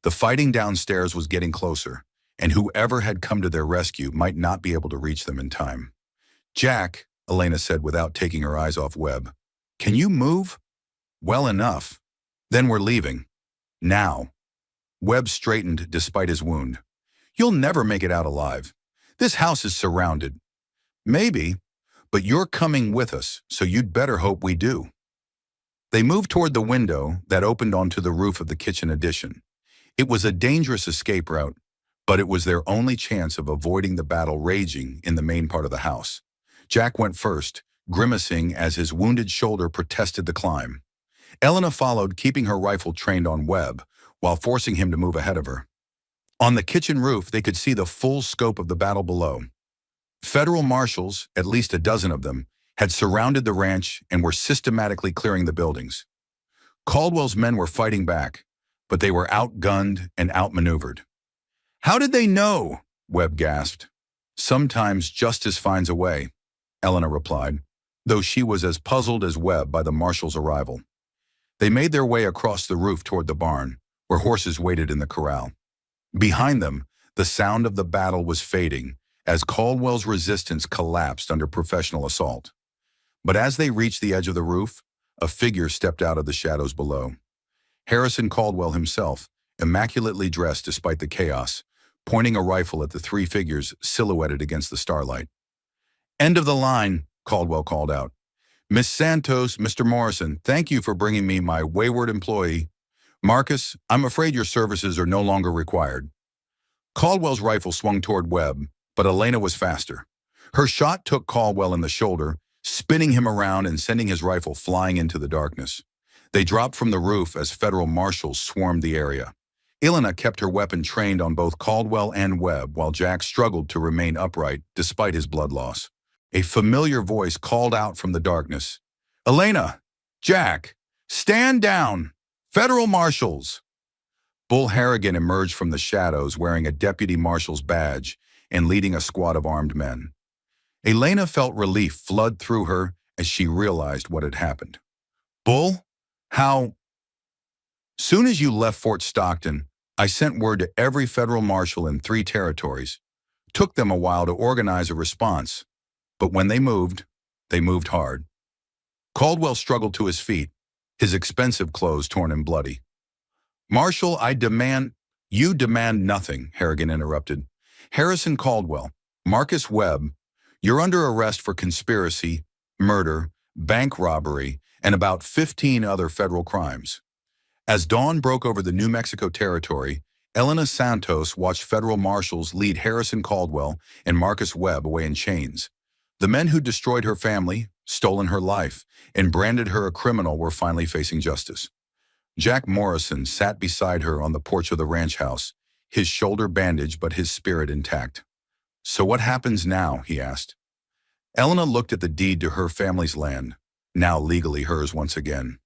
The fighting downstairs was getting closer, and whoever had come to their rescue might not be able to reach them in time. "Jack," Elena said without taking her eyes off Webb, "can you move?" "Well enough." "Then we're leaving. Now." Webb straightened despite his wound. "You'll never make it out alive. This house is surrounded." "Maybe, but you're coming with us, so you'd better hope we do." They moved toward the window that opened onto the roof of the kitchen addition. It was a dangerous escape route, but it was their only chance of avoiding the battle raging in the main part of the house. Jack went first, grimacing as his wounded shoulder protested the climb. Elena followed, keeping her rifle trained on Webb, while forcing him to move ahead of her. On the kitchen roof, they could see the full scope of the battle below. Federal marshals, at least a dozen of them, had surrounded the ranch and were systematically clearing the buildings. Caldwell's men were fighting back, but they were outgunned and outmaneuvered. "How did they know?" Webb gasped. "Sometimes justice finds a way," Elena replied, though she was as puzzled as Webb by the marshal's arrival. They made their way across the roof toward the barn, where horses waited in the corral. Behind them, the sound of the battle was fading as Caldwell's resistance collapsed under professional assault. But as they reached the edge of the roof, a figure stepped out of the shadows below. Harrison Caldwell himself, immaculately dressed despite the chaos, pointing a rifle at the 3 figures silhouetted against the starlight. "End of the line," Caldwell called out. "Miss Santos, Mr. Morrison, thank you for bringing me my wayward employee. Marcus, I'm afraid your services are no longer required." Caldwell's rifle swung toward Webb, but Elena was faster. Her shot took Caldwell in the shoulder, spinning him around and sending his rifle flying into the darkness. They dropped from the roof as federal marshals swarmed the area. Elena kept her weapon trained on both Caldwell and Webb while Jack struggled to remain upright despite his blood loss. A familiar voice called out from the darkness, "Elena! Jack! Stand down! Federal marshals!" Bull Harrigan emerged from the shadows wearing a deputy marshal's badge and leading a squad of armed men. Elena felt relief flood through her as she realized what had happened. "Bull, how?" "Soon as you left Fort Stockton, I sent word to every federal marshal in 3 territories. Took them a while to organize a response, but when they moved hard." Caldwell struggled to his feet, his expensive clothes torn and bloody. "Marshal, You demand nothing," Harrigan interrupted. "Harrison Caldwell, Marcus Webb, you're under arrest for conspiracy, murder, bank robbery, and about 15 other federal crimes." As dawn broke over the New Mexico territory, Elena Santos watched federal marshals lead Harrison Caldwell and Marcus Webb away in chains. The men who destroyed her family, stolen her life, and branded her a criminal were finally facing justice. Jack Morrison sat beside her on the porch of the ranch house, his shoulder bandaged but his spirit intact. "So what happens now?" he asked. Elena looked at the deed to her family's land, now legally hers once again.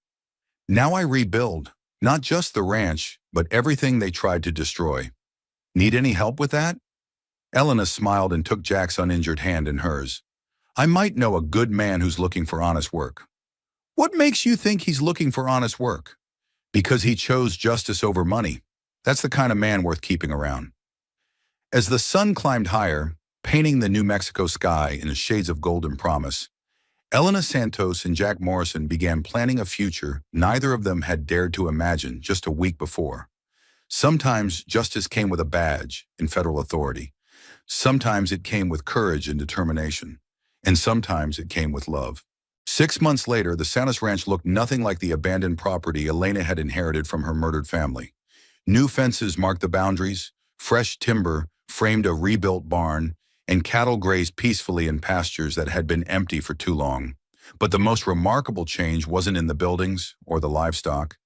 "Now I rebuild. Not just the ranch, but everything they tried to destroy. Need any help with that?" Elena smiled and took Jack's uninjured hand in hers. "I might know a good man who's looking for honest work." "What makes you think he's looking for honest work?" "Because he chose justice over money. That's the kind of man worth keeping around." As the sun climbed higher, painting the New Mexico sky in shades of golden promise, Elena Santos and Jack Morrison began planning a future neither of them had dared to imagine just a week before. Sometimes justice came with a badge and federal authority. Sometimes it came with courage and determination. And sometimes it came with love. 6 months later, the Santos Ranch looked nothing like the abandoned property Elena had inherited from her murdered family. New fences marked the boundaries, fresh timber framed a rebuilt barn, and cattle grazed peacefully in pastures that had been empty for too long. But the most remarkable change wasn't in the buildings or the livestock.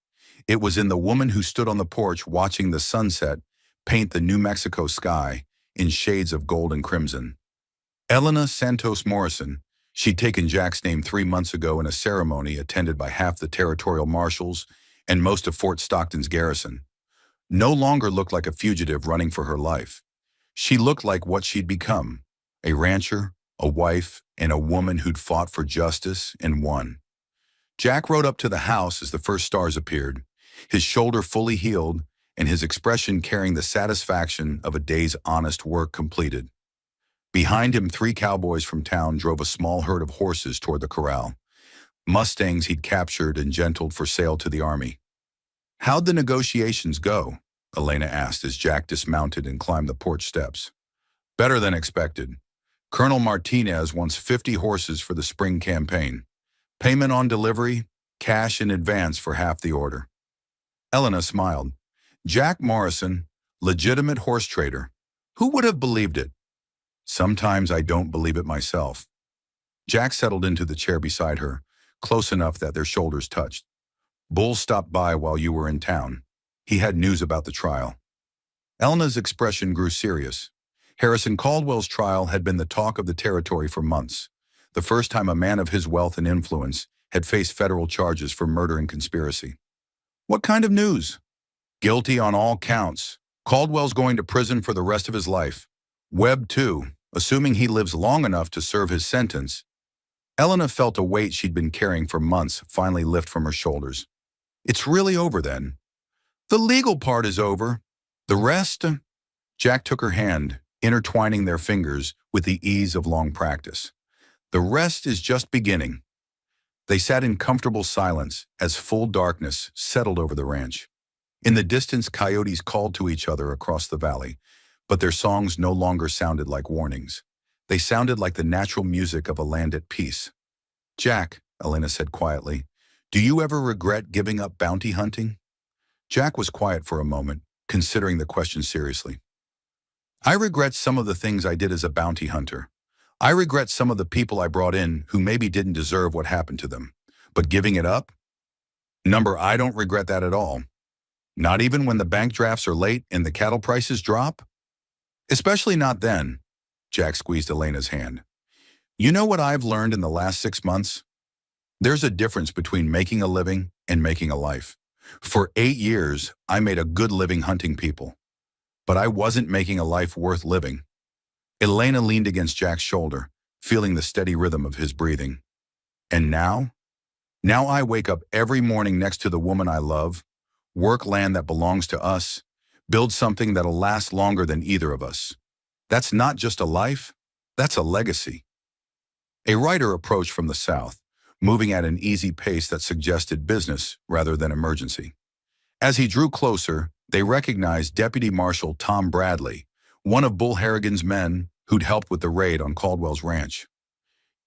It was in the woman who stood on the porch watching the sunset paint the New Mexico sky in shades of gold and crimson. Elena Santos Morrison, she'd taken Jack's name 3 months ago in a ceremony attended by half the territorial marshals and most of Fort Stockton's garrison, no longer looked like a fugitive running for her life. She looked like what she'd become, a rancher, a wife, and a woman who'd fought for justice and won. Jack rode up to the house as the first stars appeared, his shoulder fully healed and his expression carrying the satisfaction of a day's honest work completed. Behind him, 3 cowboys from town drove a small herd of horses toward the corral, Mustangs he'd captured and gentled for sale to the army. "How'd the negotiations go?" Elena asked as Jack dismounted and climbed the porch steps. "Better than expected. Colonel Martinez wants 50 horses for the spring campaign. Payment on delivery, cash in advance for half the order." Elena smiled. Jack Morrison, legitimate horse trader. Who would have believed it? Sometimes I don't believe it myself. Jack settled into the chair beside her, close enough that their shoulders touched. "Bull stopped by while you were in town. He had news about the trial." Elena's expression grew serious. Harrison Caldwell's trial had been the talk of the territory for months, the first time a man of his wealth and influence had faced federal charges for murder and conspiracy. "What kind of news?" "Guilty on all counts. Caldwell's going to prison for the rest of his life. Webb too, assuming he lives long enough to serve his sentence." Elena felt a weight she'd been carrying for months finally lift from her shoulders. "It's really over then?" "The legal part is over. The rest—" Jack took her hand, intertwining their fingers with the ease of long practice. "The rest is just beginning." They sat in comfortable silence as full darkness settled over the ranch. In the distance, coyotes called to each other across the valley, but their songs no longer sounded like warnings. They sounded like the natural music of a land at peace. "Jack," Elena said quietly, "do you ever regret giving up bounty hunting?" Jack was quiet for a moment, considering the question seriously. "I regret some of the things I did as a bounty hunter. I regret some of the people I brought in who maybe didn't deserve what happened to them. But giving it up? I don't regret that at all. Not even when the bank drafts are late and the cattle prices drop? Especially not then." Jack squeezed Elena's hand. "You know what I've learned in the last 6 months? There's a difference between making a living and making a life. For 8 years, I made a good living hunting people. But I wasn't making a life worth living." Elena leaned against Jack's shoulder, feeling the steady rhythm of his breathing. "And now? Now I wake up every morning next to the woman I love, work land that belongs to us, build something that'll last longer than either of us. That's not just a life, that's a legacy." A rider approached from the south, moving at an easy pace that suggested business rather than emergency. As he drew closer, they recognized Deputy Marshal Tom Bradley, one of Bull Harrigan's men who'd helped with the raid on Caldwell's ranch.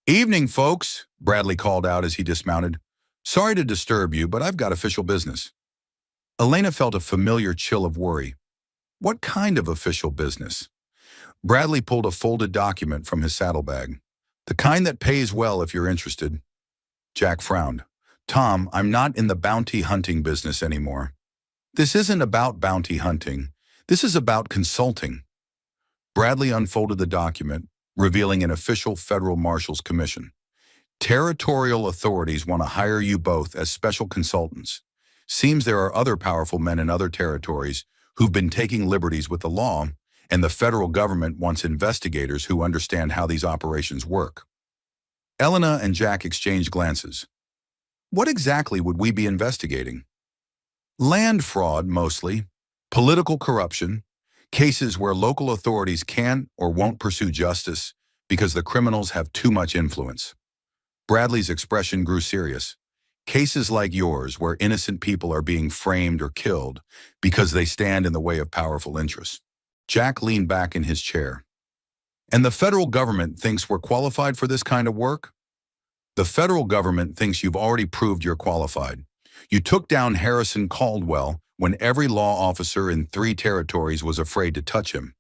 "Evening, folks," Bradley called out as he dismounted. "Sorry to disturb you, but I've got official business." Elena felt a familiar chill of worry. What kind of official business? Bradley pulled a folded document from his saddlebag. "The kind that pays well if you're interested." Jack frowned. "Tom, I'm not in the bounty hunting business anymore." "This isn't about bounty hunting. This is about consulting." Bradley unfolded the document, revealing an official federal marshal's commission. "Territorial authorities want to hire you both as special consultants. Seems there are other powerful men in other territories who've been taking liberties with the law, and the federal government wants investigators who understand how these operations work." Elena and Jack exchanged glances. "What exactly would we be investigating?" "Land fraud, mostly. Political corruption. Cases where local authorities can't or won't pursue justice because the criminals have too much influence." Bradley's expression grew serious. "Cases like yours where innocent people are being framed or killed because they stand in the way of powerful interests." Jack leaned back in his chair. "And the federal government thinks we're qualified for this kind of work?" "The federal government thinks you've already proved you're qualified. You took down Harrison Caldwell when every law officer in 3 territories was afraid to touch him.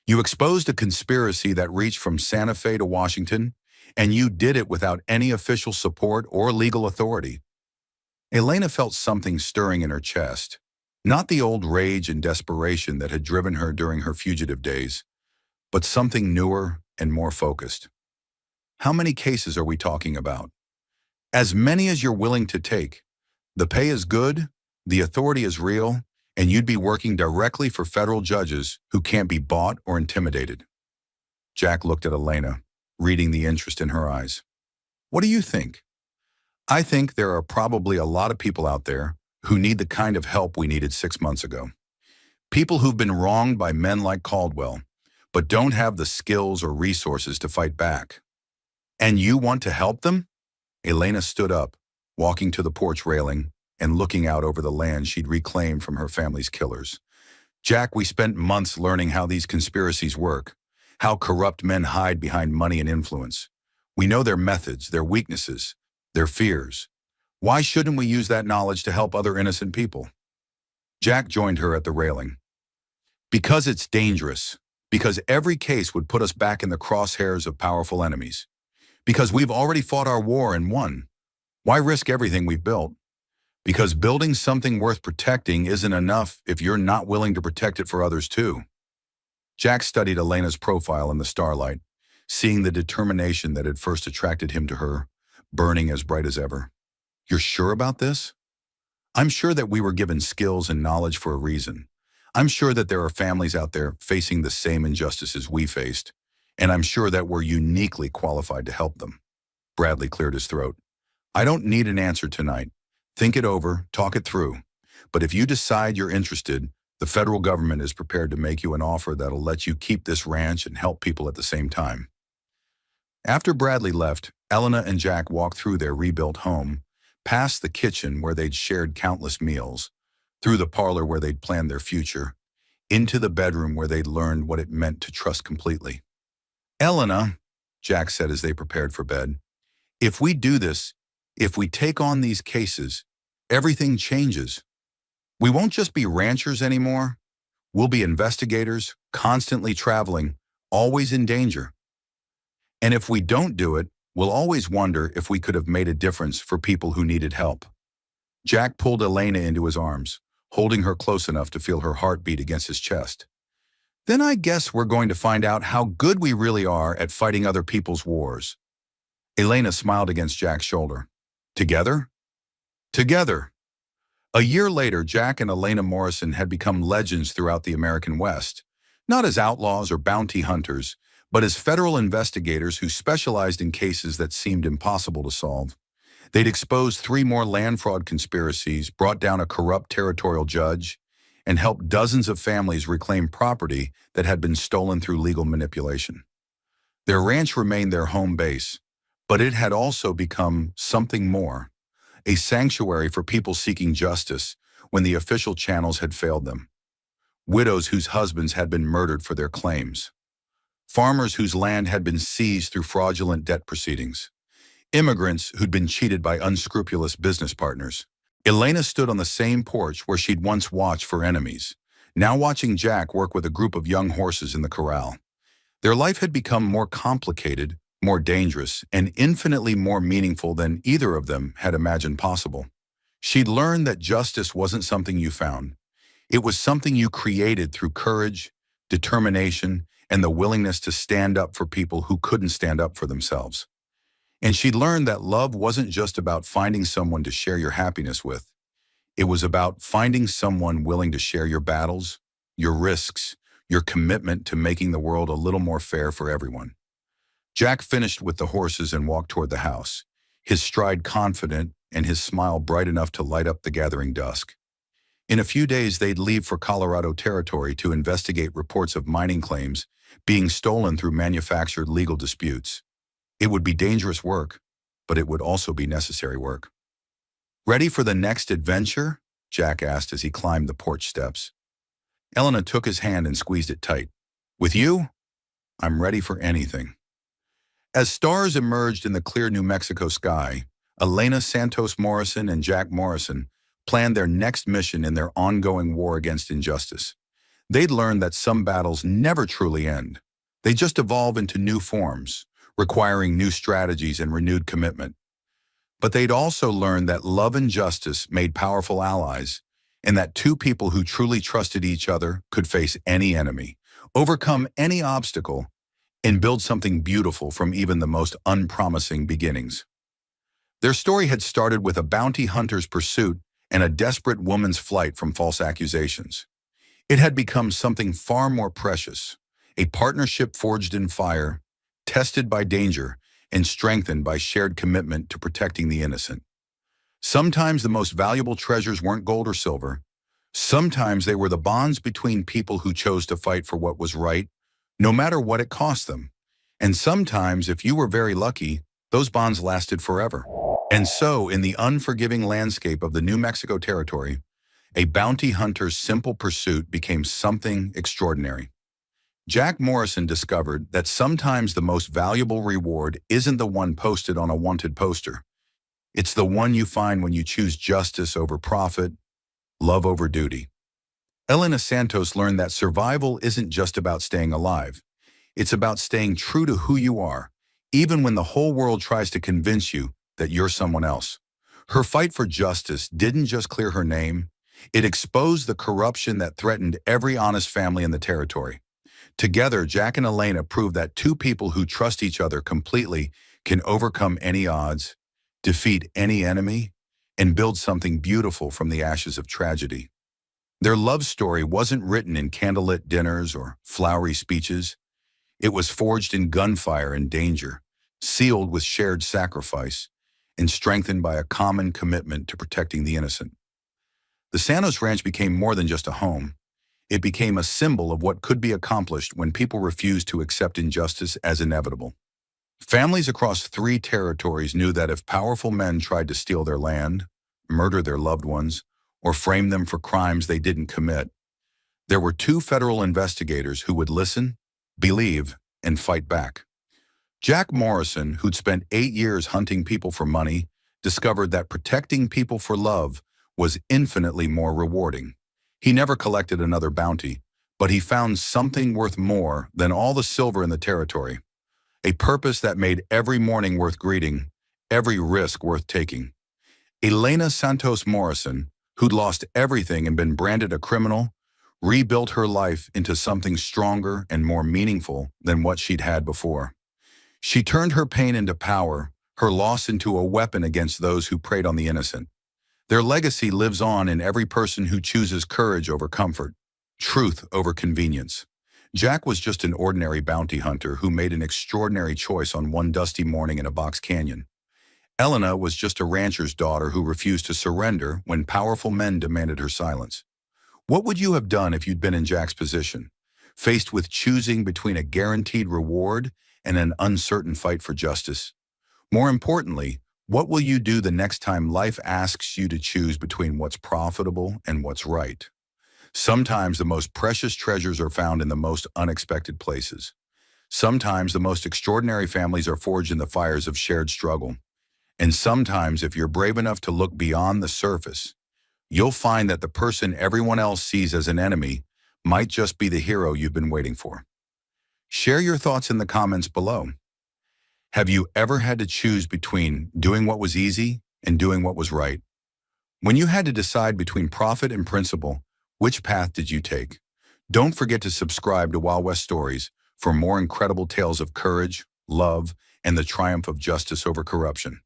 You exposed a conspiracy that reached from Santa Fe to Washington, and you did it without any official support or legal authority. Elena felt something stirring in her chest, not the old rage and desperation that had driven her during her fugitive days, but something newer and more focused. How many cases are we talking about? As many as you're willing to take. The pay is good, the authority is real, and you'd be working directly for federal judges who can't be bought or intimidated. Jack looked at Elena, reading the interest in her eyes. What do you think? I think there are probably a lot of people out there who need the kind of help we needed 6 months ago. People who've been wronged by men like Caldwell, but don't have the skills or resources to fight back. And you want to help them? Elena stood up, walking to the porch railing and looking out over the land she'd reclaimed from her family's killers. Jack, we spent months learning how these conspiracies work, how corrupt men hide behind money and influence. We know their methods, their weaknesses, their fears. Why shouldn't we use that knowledge to help other innocent people? Jack joined her at the railing. Because it's dangerous. Because every case would put us back in the crosshairs of powerful enemies. Because we've already fought our war and won. Why risk everything we've built? Because building something worth protecting isn't enough if you're not willing to protect it for others too. Jack studied Elena's profile in the starlight, seeing the determination that had first attracted him to her, burning as bright as ever. You're sure about this? I'm sure that we were given skills and knowledge for a reason. I'm sure that there are families out there facing the same injustices we faced, and I'm sure that we're uniquely qualified to help them. Bradley cleared his throat. I don't need an answer tonight. Think it over, talk it through. But if you decide you're interested, the federal government is prepared to make you an offer that'll let you keep this ranch and help people at the same time. After Bradley left, Elena and Jack walked through their rebuilt home, past the kitchen where they'd shared countless meals, through the parlor where they'd planned their future, into the bedroom where they'd learned what it meant to trust completely. Elena, Jack said as they prepared for bed, if we do this, if we take on these cases, everything changes. We won't just be ranchers anymore. We'll be investigators, constantly traveling, always in danger. And if we don't do it, we'll always wonder if we could have made a difference for people who needed help. Jack pulled Elena into his arms, holding her close enough to feel her heart beat against his chest. Then I guess we're going to find out how good we really are at fighting other people's wars. Elena smiled against Jack's shoulder. Together? Together. A year later, Jack and Elena Morrison had become legends throughout the American West, not as outlaws or bounty hunters, but as federal investigators who specialized in cases that seemed impossible to solve. They'd exposed 3 more land fraud conspiracies, brought down a corrupt territorial judge, and helped dozens of families reclaim property that had been stolen through legal manipulation. Their ranch remained their home base, but it had also become something more, a sanctuary for people seeking justice when the official channels had failed them. Widows whose husbands had been murdered for their claims. Farmers whose land had been seized through fraudulent debt proceedings. Immigrants who'd been cheated by unscrupulous business partners. Elena stood on the same porch where she'd once watched for enemies, now watching Jack work with a group of young horses in the corral. Their life had become more complicated, more dangerous, and infinitely more meaningful than either of them had imagined possible. She'd learned that justice wasn't something you found. It was something you created through courage, determination, and the willingness to stand up for people who couldn't stand up for themselves. And she'd learned that love wasn't just about finding someone to share your happiness with. It was about finding someone willing to share your battles, your risks, your commitment to making the world a little more fair for everyone. Jack finished with the horses and walked toward the house, his stride confident and his smile bright enough to light up the gathering dusk. In a few days, they'd leave for Colorado Territory to investigate reports of mining claims being stolen through manufactured legal disputes. It would be dangerous work, but it would also be necessary work. Ready for the next adventure? Jack asked as he climbed the porch steps. Elena took his hand and squeezed it tight. With you, I'm ready for anything. As stars emerged in the clear New Mexico sky, Elena Santos Morrison and Jack Morrison planned their next mission in their ongoing war against injustice. They'd learned that some battles never truly end. They just evolve into new forms, requiring new strategies and renewed commitment. But they'd also learned that love and justice made powerful allies, and that two people who truly trusted each other could face any enemy, overcome any obstacle, and build something beautiful from even the most unpromising beginnings. Their story had started with a bounty hunter's pursuit and a desperate woman's flight from false accusations. It had become something far more precious, a partnership forged in fire, tested by danger, and strengthened by shared commitment to protecting the innocent. Sometimes the most valuable treasures weren't gold or silver. Sometimes they were the bonds between people who chose to fight for what was right, no matter what it cost them. And sometimes, if you were very lucky, those bonds lasted forever. And so, in the unforgiving landscape of the New Mexico Territory, a bounty hunter's simple pursuit became something extraordinary. Jack Morrison discovered that sometimes the most valuable reward isn't the one posted on a wanted poster. It's the one you find when you choose justice over profit, love over duty. Elena Santos learned that survival isn't just about staying alive. It's about staying true to who you are, even when the whole world tries to convince you that you're someone else. Her fight for justice didn't just clear her name, it exposed the corruption that threatened every honest family in the territory. Together, Jack and Elena proved that two people who trust each other completely can overcome any odds, defeat any enemy, and build something beautiful from the ashes of tragedy. Their love story wasn't written in candlelit dinners or flowery speeches. It was forged in gunfire and danger, sealed with shared sacrifice, and strengthened by a common commitment to protecting the innocent. The Santos Ranch became more than just a home. It became a symbol of what could be accomplished when people refused to accept injustice as inevitable. Families across 3 territories knew that if powerful men tried to steal their land, murder their loved ones, or frame them for crimes they didn't commit, there were 2 federal investigators who would listen, believe, and fight back. Jack Morrison, who'd spent 8 years hunting people for money, discovered that protecting people for love was infinitely more rewarding. He never collected another bounty, but he found something worth more than all the silver in the territory. A purpose that made every morning worth greeting, every risk worth taking. Elena Santos Morrison, who'd lost everything and been branded a criminal, rebuilt her life into something stronger and more meaningful than what she'd had before. She turned her pain into power, her loss into a weapon against those who preyed on the innocent. Their legacy lives on in every person who chooses courage over comfort, truth over convenience. Jack was just an ordinary bounty hunter who made an extraordinary choice on one dusty morning in a box canyon. Elena was just a rancher's daughter who refused to surrender when powerful men demanded her silence. What would you have done if you'd been in Jack's position, faced with choosing between a guaranteed reward and an uncertain fight for justice? More importantly, what will you do the next time life asks you to choose between what's profitable and what's right? Sometimes the most precious treasures are found in the most unexpected places. Sometimes the most extraordinary families are forged in the fires of shared struggle. And sometimes, if you're brave enough to look beyond the surface, you'll find that the person everyone else sees as an enemy might just be the hero you've been waiting for. Share your thoughts in the comments below. Have you ever had to choose between doing what was easy and doing what was right? When you had to decide between profit and principle, which path did you take? Don't forget to subscribe to Wild West Stories for more incredible tales of courage, love, and the triumph of justice over corruption.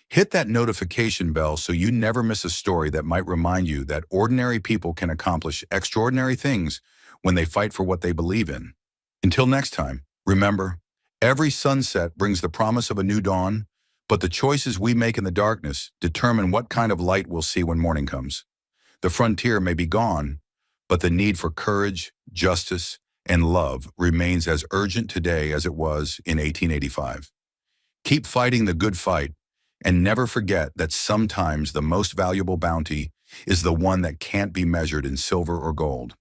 Hit that notification bell so you never miss a story that might remind you that ordinary people can accomplish extraordinary things when they fight for what they believe in. Until next time, remember, every sunset brings the promise of a new dawn, but the choices we make in the darkness determine what kind of light we'll see when morning comes. The frontier may be gone, but the need for courage, justice, and love remains as urgent today as it was in 1885. Keep fighting the good fight, and never forget that sometimes the most valuable bounty is the one that can't be measured in silver or gold.